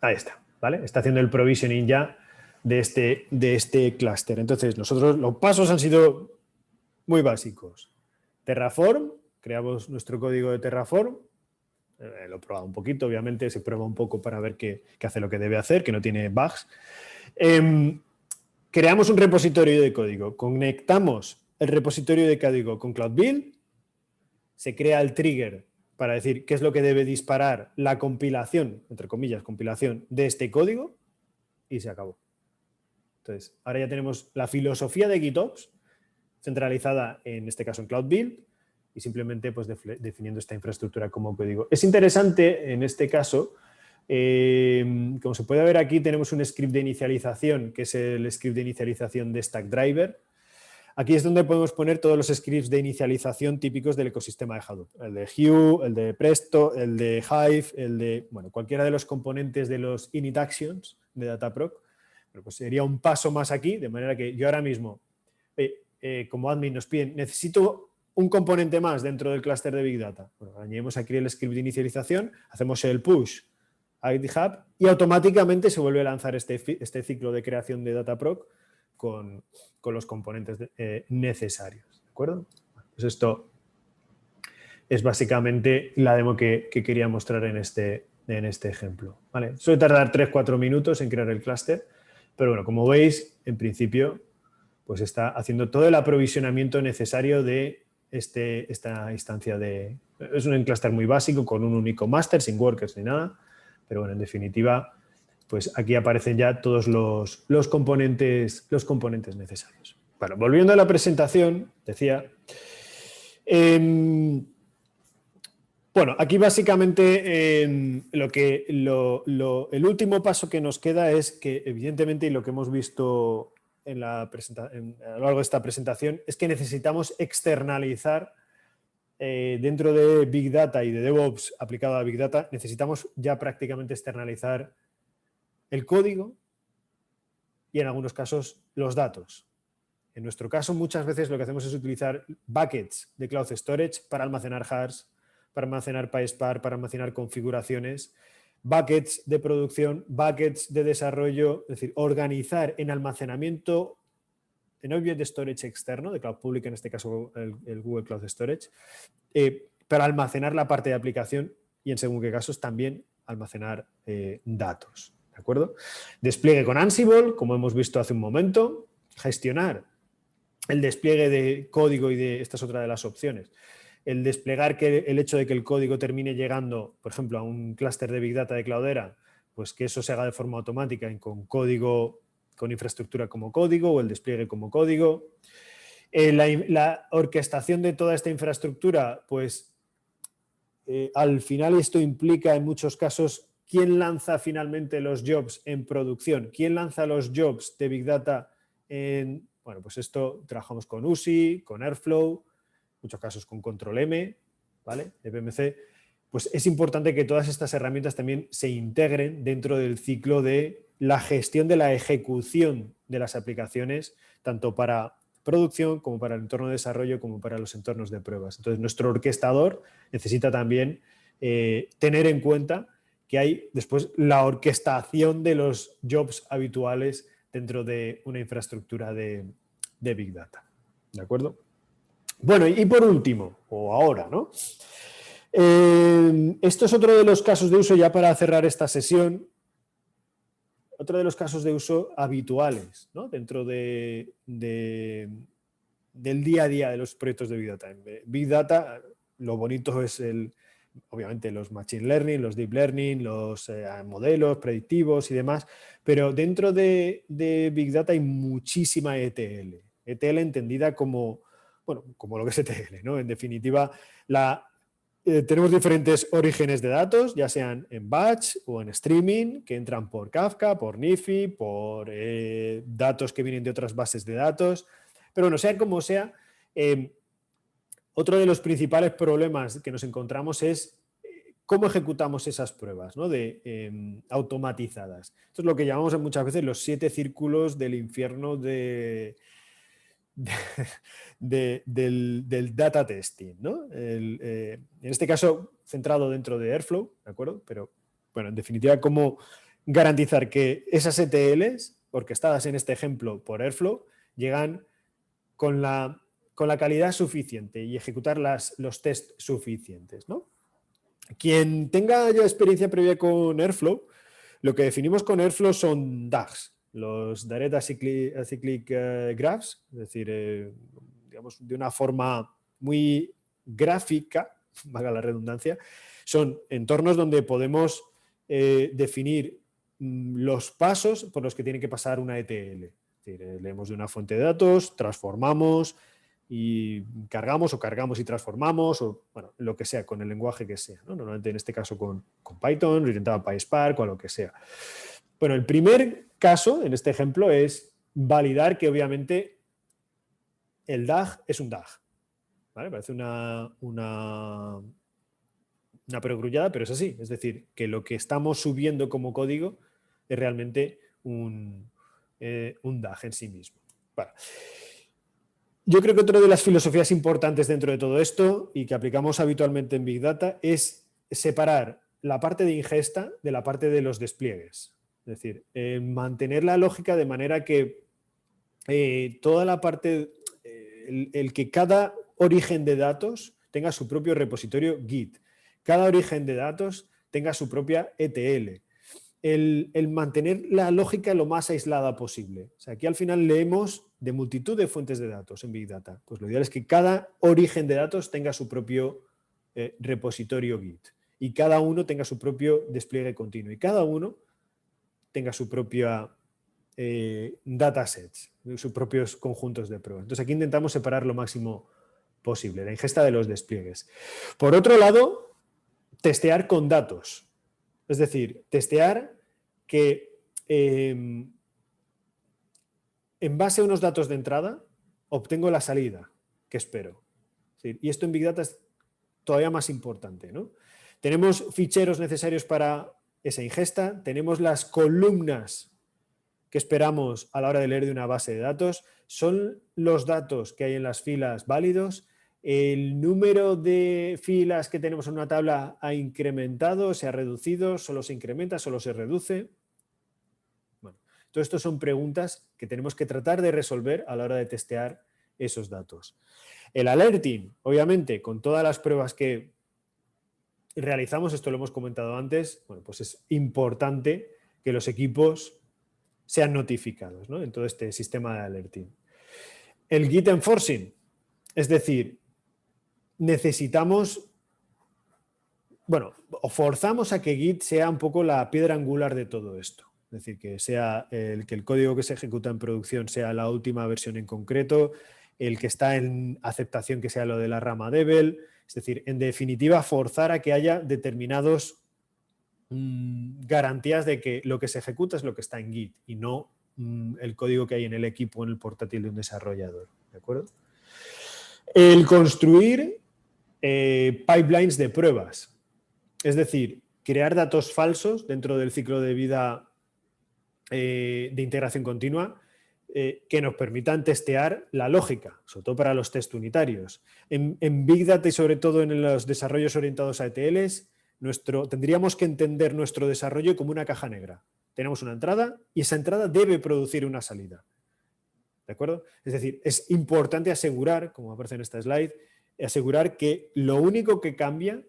Ahí está, ¿vale? Está haciendo el provisioning ya de este clúster. Entonces, nosotros los pasos han sido muy básicos. Terraform, creamos nuestro código de Terraform. Lo he probado un poquito, obviamente, se prueba un poco para ver que hace lo que debe hacer, que no tiene bugs. Creamos un repositorio de código, conectamos el repositorio de código con Cloud Build, se crea el trigger para decir qué es lo que debe disparar la compilación, entre comillas, compilación de este código y se acabó. Entonces, ahora ya tenemos la filosofía de GitOps centralizada, en este caso en Cloud Build, y simplemente pues, definiendo esta infraestructura como código. Es interesante en este caso, como se puede ver aquí, tenemos un script de inicialización, que es el script de inicialización de Stackdriver. Aquí es donde podemos poner todos los scripts de inicialización típicos del ecosistema de Hadoop. El de Hue, el de Presto, el de Hive, el de, bueno, cualquiera de los componentes de los init actions de Dataproc. Pero pues sería un paso más aquí, de manera que yo ahora mismo, como admin nos piden, necesito un componente más dentro del clúster de Big Data. Bueno, añadimos aquí el script de inicialización, hacemos el push a GitHub y automáticamente se vuelve a lanzar este ciclo de creación de Dataproc con los componentes necesarios. ¿De acuerdo? Pues esto es básicamente la demo que quería mostrar en este ejemplo. ¿Vale? Suele tardar 3-4 minutos en crear el clúster, pero bueno, como veis, en principio, pues está haciendo todo el aprovisionamiento necesario de esta instancia de... Es un clúster muy básico, con un único máster, sin workers ni nada, pero bueno, en definitiva, pues aquí aparecen ya todos los componentes necesarios. Bueno, volviendo a la presentación, decía... bueno, aquí básicamente el último paso que nos queda es que, evidentemente, y lo que hemos visto a lo largo de esta presentación, es que necesitamos externalizar dentro de Big Data y de DevOps aplicado a Big Data, necesitamos ya prácticamente externalizar el código y, en algunos casos, los datos. En nuestro caso, muchas veces lo que hacemos es utilizar buckets de Cloud Storage para almacenar hars, para almacenar PySpark, para almacenar configuraciones, buckets de producción, buckets de desarrollo, es decir, organizar en almacenamiento en Object Storage externo, de Cloud Public, en este caso el Google Cloud Storage, para almacenar la parte de aplicación y, en según qué casos, también almacenar datos. ¿De acuerdo? Despliegue con Ansible, como hemos visto hace un momento, gestionar el despliegue de código y esta es otra de las opciones. El desplegar el hecho de que el código termine llegando, por ejemplo, a un clúster de Big Data de Cloudera, pues que eso se haga de forma automática con código, con infraestructura como código o el despliegue como código. La orquestación de toda esta infraestructura, pues al final esto implica en muchos casos quién lanza finalmente los jobs en producción, quién lanza los jobs de Big Data en... Bueno, pues esto trabajamos con USI, con Airflow, en muchos casos con Control M, ¿vale? De PMC. Pues es importante que todas estas herramientas también se integren dentro del ciclo de la gestión de la ejecución de las aplicaciones, tanto para producción como para el entorno de desarrollo como para los entornos de pruebas. Entonces, nuestro orquestador necesita también tener en cuenta que hay después la orquestación de los jobs habituales dentro de una infraestructura de Big Data. ¿De acuerdo? Bueno, y por último, o ahora, ¿no? Esto es otro de los casos de uso, ya para cerrar esta sesión, otro de los casos de uso habituales, ¿no? Dentro del día a día de los proyectos de Big Data. En Big Data, lo bonito es obviamente los Machine Learning, los Deep Learning, los modelos predictivos y demás, pero dentro de Big Data hay muchísima ETL. ETL entendida como, bueno, como lo que es ETL, ¿no? En definitiva, tenemos diferentes orígenes de datos, ya sean en batch o en streaming, que entran por Kafka, por Nifi, por datos que vienen de otras bases de datos. Pero bueno, sea como sea, otro de los principales problemas que nos encontramos es cómo ejecutamos esas pruebas, ¿no? Automatizadas. Esto es lo que llamamos muchas veces los 7 círculos del infierno del data testing, ¿no? En este caso, centrado dentro de Airflow, ¿de acuerdo? Pero, bueno, en definitiva, cómo garantizar que esas ETLs, orquestadas en este ejemplo por Airflow, llegan con la calidad suficiente y ejecutar los tests suficientes, ¿no? Quien tenga ya experiencia previa con Airflow, lo que definimos con Airflow son DAGs, los Direct Acyclic Graphs, es decir, digamos, de una forma muy gráfica, valga la redundancia, son entornos donde podemos definir los pasos por los que tiene que pasar una ETL. Es decir, leemos de una fuente de datos, transformamos y cargamos y transformamos, o bueno, lo que sea, con el lenguaje que sea, ¿no? Normalmente en este caso con Python, orientado a PySpark o a lo que sea. Bueno, el primer caso, en este ejemplo, es validar que obviamente el DAG es un DAG. ¿Vale? Parece una perogrullada, pero es así. Es decir, que lo que estamos subiendo como código es realmente un DAG en sí mismo. Vale. Yo creo que otra de las filosofías importantes dentro de todo esto y que aplicamos habitualmente en Big Data es separar la parte de ingesta de la parte de los despliegues. Es decir, mantener la lógica de manera que toda la parte, el que cada origen de datos tenga su propio repositorio Git. Cada origen de datos tenga su propia ETL. El mantener la lógica lo más aislada posible. O sea, aquí al final leemos de multitud de fuentes de datos en Big Data. Pues lo ideal es que cada origen de datos tenga su propio repositorio Git y cada uno tenga su propio despliegue continuo y cada uno tenga su propia datasets, sus propios conjuntos de pruebas. Entonces aquí intentamos separar lo máximo posible, la ingesta de los despliegues. Por otro lado, testear con datos. Es decir, testear que en base a unos datos de entrada obtengo la salida que espero. Y esto en Big Data es todavía más importante, ¿no? Tenemos ficheros necesarios para esa ingesta, tenemos las columnas que esperamos a la hora de leer de una base de datos, son los datos que hay en las filas válidos, el número de filas que tenemos en una tabla ha incrementado, se ha reducido, solo se incrementa, solo se reduce. Bueno, todo esto son preguntas que tenemos que tratar de resolver a la hora de testear esos datos. El alerting, obviamente, con todas las pruebas que realizamos, esto lo hemos comentado antes, bueno, pues es importante que los equipos sean notificados, ¿no?, en todo este sistema de alerting. El Git enforcing, es decir, necesitamos, bueno, o forzamos a que Git sea un poco la piedra angular de todo esto. Es decir, que sea que el código que se ejecuta en producción sea la última versión en concreto, el que está en aceptación que sea lo de la rama Devel. Es decir, en definitiva, forzar a que haya determinados garantías de que lo que se ejecuta es lo que está en Git y no el código que hay en el equipo o en el portátil de un desarrollador. ¿De acuerdo? El construir pipelines de pruebas. Es decir, crear datos falsos dentro del ciclo de vida de integración continua que nos permitan testear la lógica, sobre todo para los test unitarios. En Big Data y sobre todo en los desarrollos orientados a ETLs, tendríamos que entender nuestro desarrollo como una caja negra. Tenemos una entrada y esa entrada debe producir una salida. ¿De acuerdo? Es decir, es importante asegurar, como aparece en esta slide, asegurar que lo único que cambia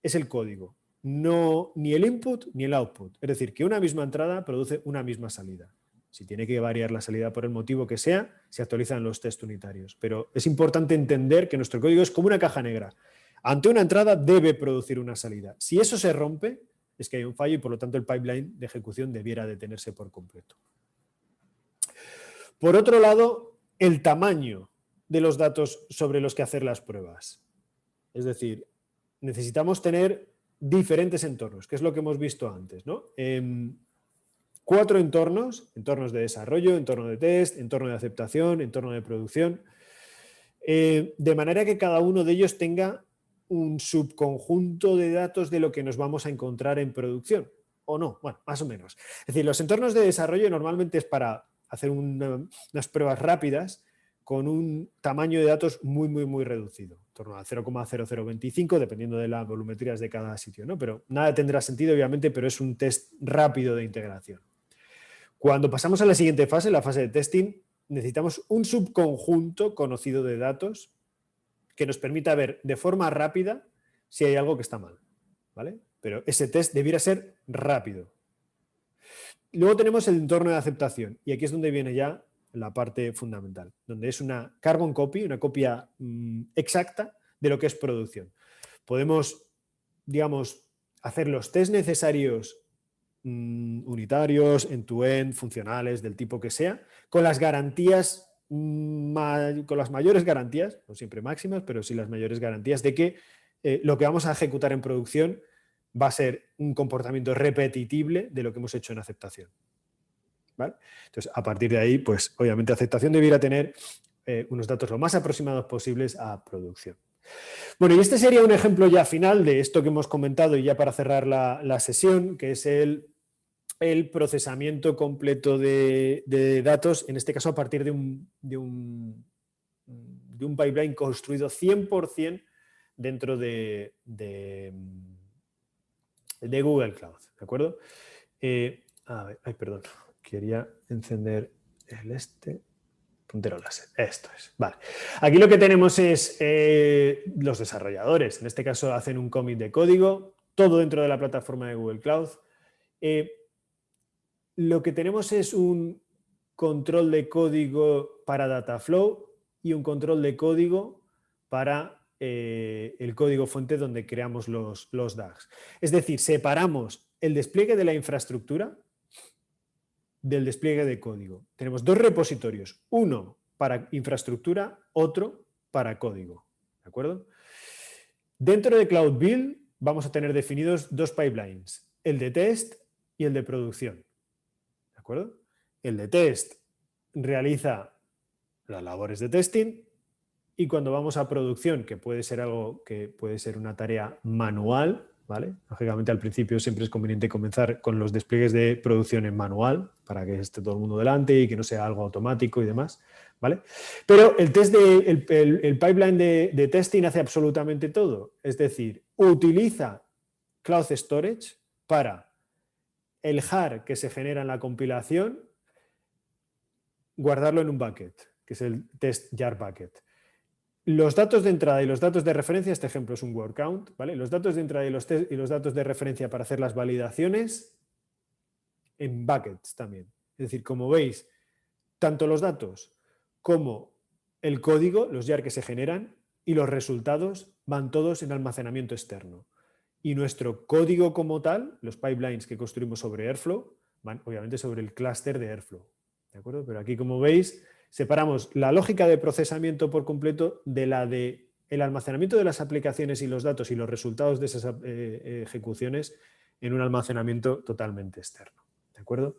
es el código, no ni el input ni el output. Es decir, que una misma entrada produce una misma salida. Si tiene que variar la salida por el motivo que sea, se actualizan los test unitarios. Pero es importante entender que nuestro código es como una caja negra. Ante una entrada debe producir una salida. Si eso se rompe, es que hay un fallo y por lo tanto el pipeline de ejecución debiera detenerse por completo. Por otro lado, el tamaño de los datos sobre los que hacer las pruebas. Es decir, necesitamos tener diferentes entornos, que es lo que hemos visto antes, ¿no? 4 entornos de desarrollo, entorno de test, entorno de aceptación, entorno de producción, de manera que cada uno de ellos tenga un subconjunto de datos de lo que nos vamos a encontrar en producción, o no, bueno, más o menos. Es decir, los entornos de desarrollo normalmente es para hacer unas pruebas rápidas con un tamaño de datos muy, muy, muy reducido, en torno a 0,0025, dependiendo de las volumetrías de cada sitio, ¿no? Pero nada tendrá sentido, obviamente, pero es un test rápido de integración. Cuando pasamos a la siguiente fase, la fase de testing, necesitamos un subconjunto conocido de datos que nos permita ver de forma rápida si hay algo que está mal, ¿vale? Pero ese test debiera ser rápido. Luego tenemos el entorno de aceptación y aquí es donde viene ya la parte fundamental, donde es una carbon copy, una copia exacta de lo que es producción. Podemos, digamos, hacer los test necesarios unitarios, end-to-end, funcionales, del tipo que sea, con las garantías, con las mayores garantías, no siempre máximas, pero sí las mayores garantías de que lo que vamos a ejecutar en producción va a ser un comportamiento repetitible de lo que hemos hecho en aceptación. ¿Vale? Entonces, a partir de ahí, pues obviamente aceptación debiera tener unos datos lo más aproximados posibles a producción. Bueno, y este sería un ejemplo ya final de esto que hemos comentado y ya para cerrar la sesión, que es el procesamiento completo de datos, en este caso a partir de un pipeline construido 100% dentro de Google Cloud, ¿de acuerdo? A ver, ay, perdón, quería encender el este Puntero láser, esto es. Vale. Aquí lo que tenemos es los desarrolladores. En este caso hacen un commit de código, todo dentro de la plataforma de Google Cloud. Lo que tenemos es un control de código para Dataflow y un control de código para el código fuente donde creamos los DAGs. Es decir, separamos el despliegue de la infraestructura del despliegue de código. Tenemos dos repositorios, uno para infraestructura, otro para código. ¿De acuerdo? Dentro de Cloud Build vamos a tener definidos dos pipelines, el de test y el de producción. ¿De acuerdo? El de test realiza las labores de testing y cuando vamos a producción, que puede ser algo que puede ser una tarea manual, ¿vale? Lógicamente al principio siempre es conveniente comenzar con los despliegues de producción en manual para que esté todo el mundo delante y que no sea algo automático y demás, ¿vale? Pero el pipeline de testing hace absolutamente todo. Es decir, utiliza Cloud Storage para el jar que se genera en la compilación, guardarlo en un bucket, que es el test jar bucket. Los datos de entrada y los datos de referencia, este ejemplo es un word count, ¿vale? Los datos de entrada y los datos de referencia para hacer las validaciones en buckets también. Es decir, como veis, tanto los datos como el código, los jar que se generan y los resultados van todos en almacenamiento externo. Y nuestro código como tal, los pipelines que construimos sobre Airflow, van obviamente sobre el clúster de Airflow. ¿De acuerdo? Pero aquí, como veis, separamos la lógica de procesamiento por completo de la de el almacenamiento de las aplicaciones y los datos y los resultados de esas ejecuciones en un almacenamiento totalmente externo. ¿De acuerdo?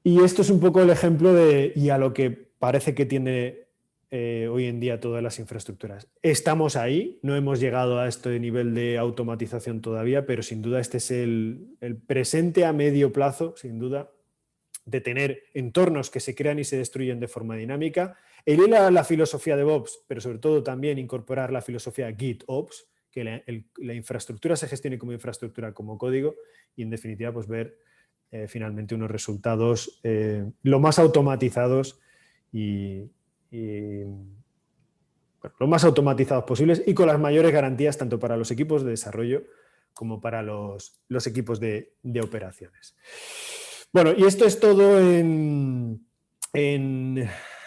Y esto es un poco el ejemplo y a lo que parece que tiene hoy en día todas las infraestructuras. Estamos ahí, no hemos llegado a este nivel de automatización todavía, pero sin duda este es el presente a medio plazo, sin duda, de tener entornos que se crean y se destruyen de forma dinámica, el ir a la filosofía de DevOps, pero sobre todo también incorporar la filosofía GitOps, que la infraestructura se gestione como infraestructura, como código, y en definitiva pues ver finalmente unos resultados lo más automatizados lo más automatizados posibles y con las mayores garantías tanto para los equipos de desarrollo como para los equipos de operaciones. Bueno, y esto es todo en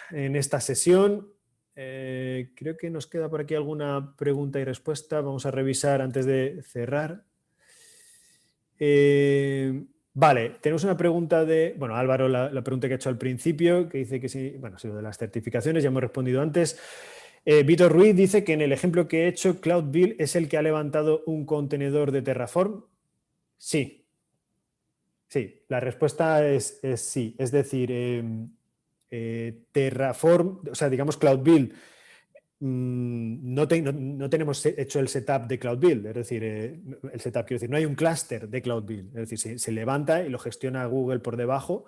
esta sesión. Creo que nos queda por aquí alguna pregunta y respuesta. Vamos a revisar antes de cerrar. Vale, tenemos una pregunta de, bueno, Álvaro, la pregunta que ha hecho al principio, que dice que sí, bueno, sí, lo de las certificaciones, ya hemos respondido antes. Víctor Ruiz dice que en el ejemplo que he hecho, Cloud Build es el que ha levantado un contenedor de Terraform. Sí. Sí, la respuesta es sí. Es decir, Terraform, o sea, digamos Cloud Build, no tenemos hecho el setup de Cloud Build, es decir, el setup, quiero decir, no hay un clúster de Cloud Build, es decir, se levanta y lo gestiona Google por debajo,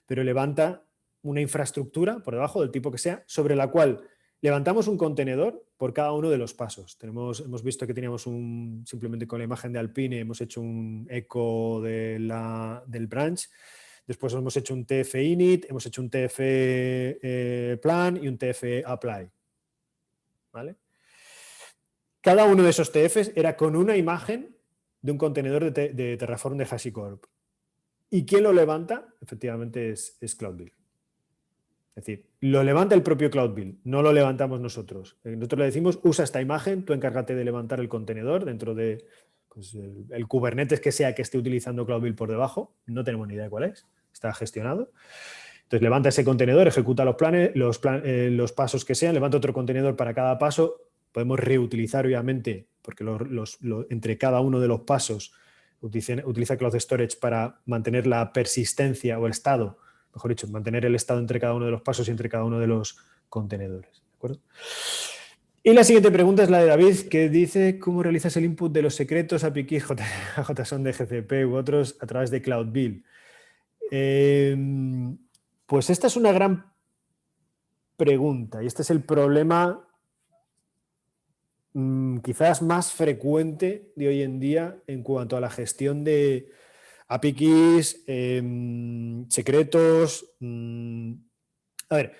pero levanta una infraestructura por debajo del tipo que sea, sobre la cual levantamos un contenedor por cada uno de los pasos. Hemos visto que teníamos simplemente con la imagen de Alpine, hemos hecho un eco del branch. Después hemos hecho un TF init, hemos hecho un TF plan y un TF apply. ¿Vale? Cada uno de esos TFs era con una imagen de un contenedor de Terraform de HashiCorp. ¿Y quién lo levanta? Efectivamente es Cloud Build. Es decir, lo levanta el propio Cloud Build, no lo levantamos nosotros. Nosotros le decimos, usa esta imagen, tú encárgate de levantar el contenedor dentro de pues, el Kubernetes que sea que esté utilizando Cloud Build por debajo. No tenemos ni idea de cuál es, está gestionado. Entonces levanta ese contenedor, ejecuta los pasos que sean, levanta otro contenedor para cada paso. Podemos reutilizar, obviamente, porque entre cada uno de los pasos utiliza Cloud Storage para mantener la persistencia o el estado, mejor dicho, mantener el estado entre cada uno de los pasos y entre cada uno de los contenedores. ¿De acuerdo? Y la siguiente pregunta es la de David, que dice ¿cómo realizas el input de los secretos API keys JSON de GCP u otros a través de Cloud Build? Pues esta es una gran pregunta y este es el problema quizás más frecuente de hoy en día en cuanto a la gestión de API keys, secretos, A ver,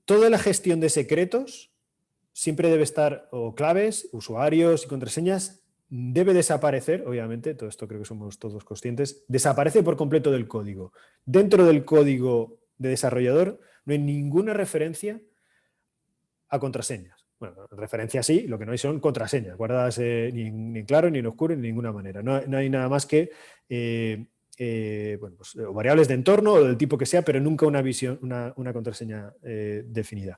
toda la gestión de secretos siempre debe estar, o claves, usuarios y contraseñas, debe desaparecer, obviamente, todo esto creo que somos todos conscientes, desaparece por completo del código. Dentro del código de desarrollador no hay ninguna referencia a contraseñas. Bueno, referencias sí, lo que no hay son contraseñas, guardadas ni en claro, ni en oscuro, ni de ninguna manera. No hay nada más que bueno, pues, o variables de entorno o del tipo que sea, pero nunca una contraseña definida.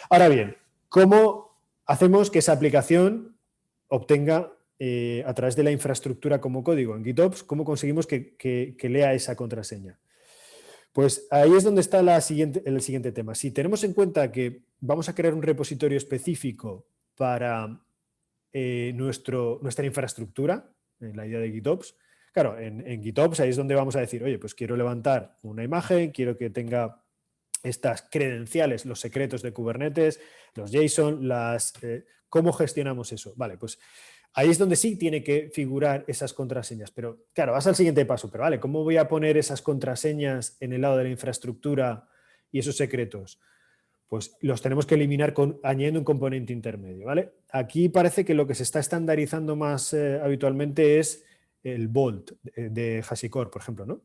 Ahora bien, ¿cómo hacemos que esa aplicación obtenga a través de la infraestructura como código en GitOps, cómo conseguimos que lea esa contraseña? Pues ahí es donde está el siguiente tema. Si tenemos en cuenta que vamos a crear un repositorio específico para nuestra infraestructura, en la idea de GitOps, claro, en GitOps ahí es donde vamos a decir, oye, pues quiero levantar una imagen, quiero que tenga estas credenciales, los secretos de Kubernetes, los JSON, ¿cómo gestionamos eso? Vale, pues ahí es donde sí tiene que figurar esas contraseñas. Pero claro, vas al siguiente paso. Pero vale, ¿cómo voy a poner esas contraseñas en el lado de la infraestructura y esos secretos? Pues los tenemos que eliminar añadiendo un componente intermedio, ¿vale? Aquí parece que lo que se está estandarizando más habitualmente es el Vault de HashiCorp, por ejemplo, ¿no?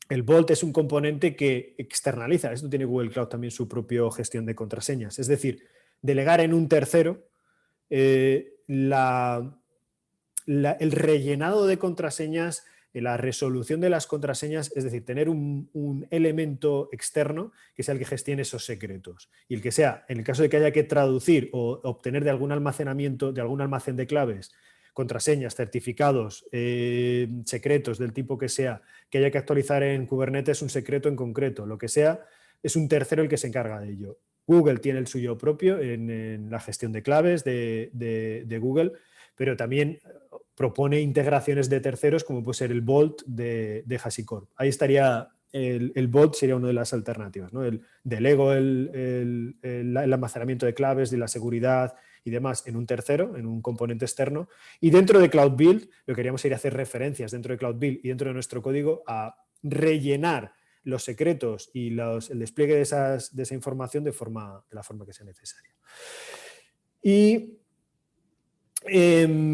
El Vault es un componente que externaliza. Esto tiene Google Cloud también su propia gestión de contraseñas. Es decir, delegar en un tercero el rellenado de contraseñas, la resolución de las contraseñas, es decir, tener un elemento externo que sea el que gestione esos secretos. Y el que sea, en el caso de que haya que traducir o obtener de algún almacenamiento, de algún almacén de claves, contraseñas, certificados, secretos del tipo que sea, que haya que actualizar en Kubernetes un secreto en concreto, lo que sea, es un tercero el que se encarga de ello. Google tiene el suyo propio en la gestión de claves de Google, pero también propone integraciones de terceros como puede ser el Vault de HashiCorp. Ahí estaría, el Vault sería una de las alternativas, ¿no? Delego el almacenamiento de claves, de la seguridad y demás en un tercero, en un componente externo. Y dentro de Cloud Build, lo que queríamos sería hacer referencias dentro de Cloud Build y dentro de nuestro código a rellenar los secretos y el despliegue de esa información de la forma que sea necesaria. Y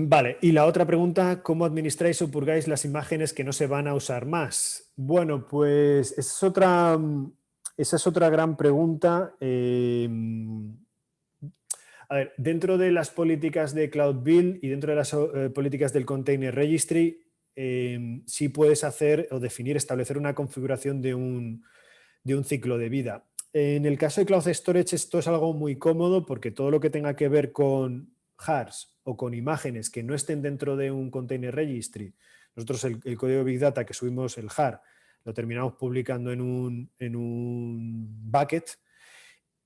vale, y la otra pregunta, ¿cómo administráis o purgáis las imágenes que no se van a usar más? Bueno, pues esa es otra gran pregunta. A ver, dentro de las políticas de Cloud Build y dentro de las políticas del Container Registry, sí puedes hacer o definir, establecer una configuración de un ciclo de vida. En el caso de Cloud Storage esto es algo muy cómodo porque todo lo que tenga que ver con jars o con imágenes que no estén dentro de un Container Registry, nosotros el código Big Data que subimos el jar lo terminamos publicando en un bucket.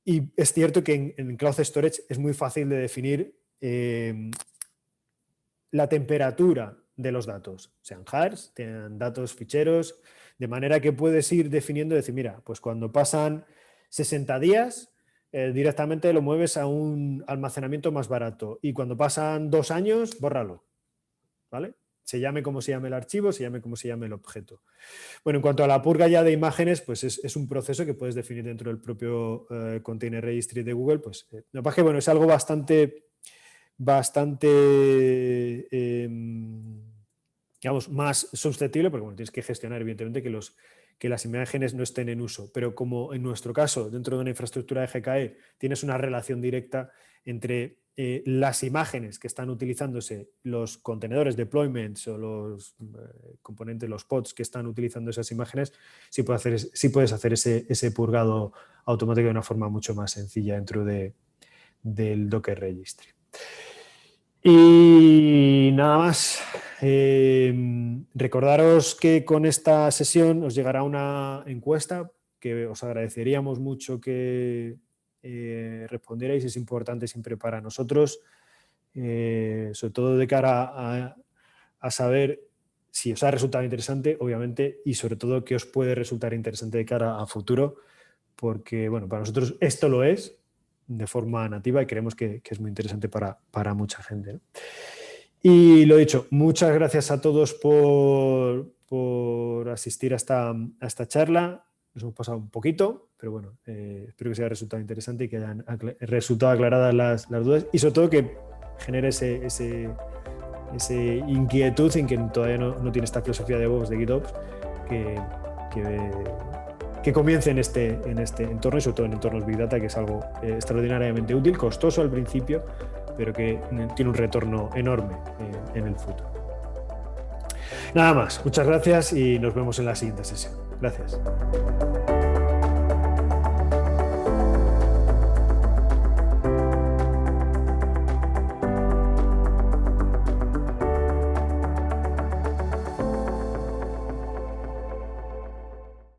Y es cierto que en Cloud Storage es muy fácil de definir la temperatura de los datos, sean jars, sean datos, ficheros, de manera que puedes ir definiendo, decir, mira, pues cuando pasan 60 días, directamente lo mueves a un almacenamiento más barato y cuando pasan 2 años, bórralo, ¿vale? Se llame como se llame el archivo, se llame como se llame el objeto. Bueno, en cuanto a la purga ya de imágenes, pues es un proceso que puedes definir dentro del propio Container Registry de Google. Pues, lo que pasa es que bueno, es algo bastante digamos, más susceptible, porque bueno, tienes que gestionar evidentemente que las imágenes no estén en uso. Pero como en nuestro caso, dentro de una infraestructura de GKE, tienes una relación directa entre las imágenes que están utilizándose, los contenedores, deployments o los componentes, los pods que están utilizando esas imágenes, sí puedes hacer ese purgado automático de una forma mucho más sencilla dentro del Docker Registry. Y nada más. Recordaros que con esta sesión os llegará una encuesta que os agradeceríamos mucho que respondierais. Es importante siempre para nosotros, sobre todo de cara a saber si os ha resultado interesante, obviamente, y sobre todo qué os puede resultar interesante de cara a futuro, porque bueno, para nosotros esto lo es de forma nativa y creemos que es muy interesante para mucha gente, ¿no? Y lo dicho, muchas gracias a todos por asistir a esta charla. Nos hemos pasado un poquito, bueno, espero que sea resultado interesante y que hayan resultado aclaradas las dudas y sobre todo que genere esa inquietud en quien todavía no tiene esta filosofía de DevOps, de GitOps, que comience en este entorno y sobre todo en entornos Big Data, que es algo extraordinariamente útil, costoso al principio, pero que tiene un retorno enorme en el futuro. Nada más, muchas gracias y nos vemos en la siguiente sesión. Gracias.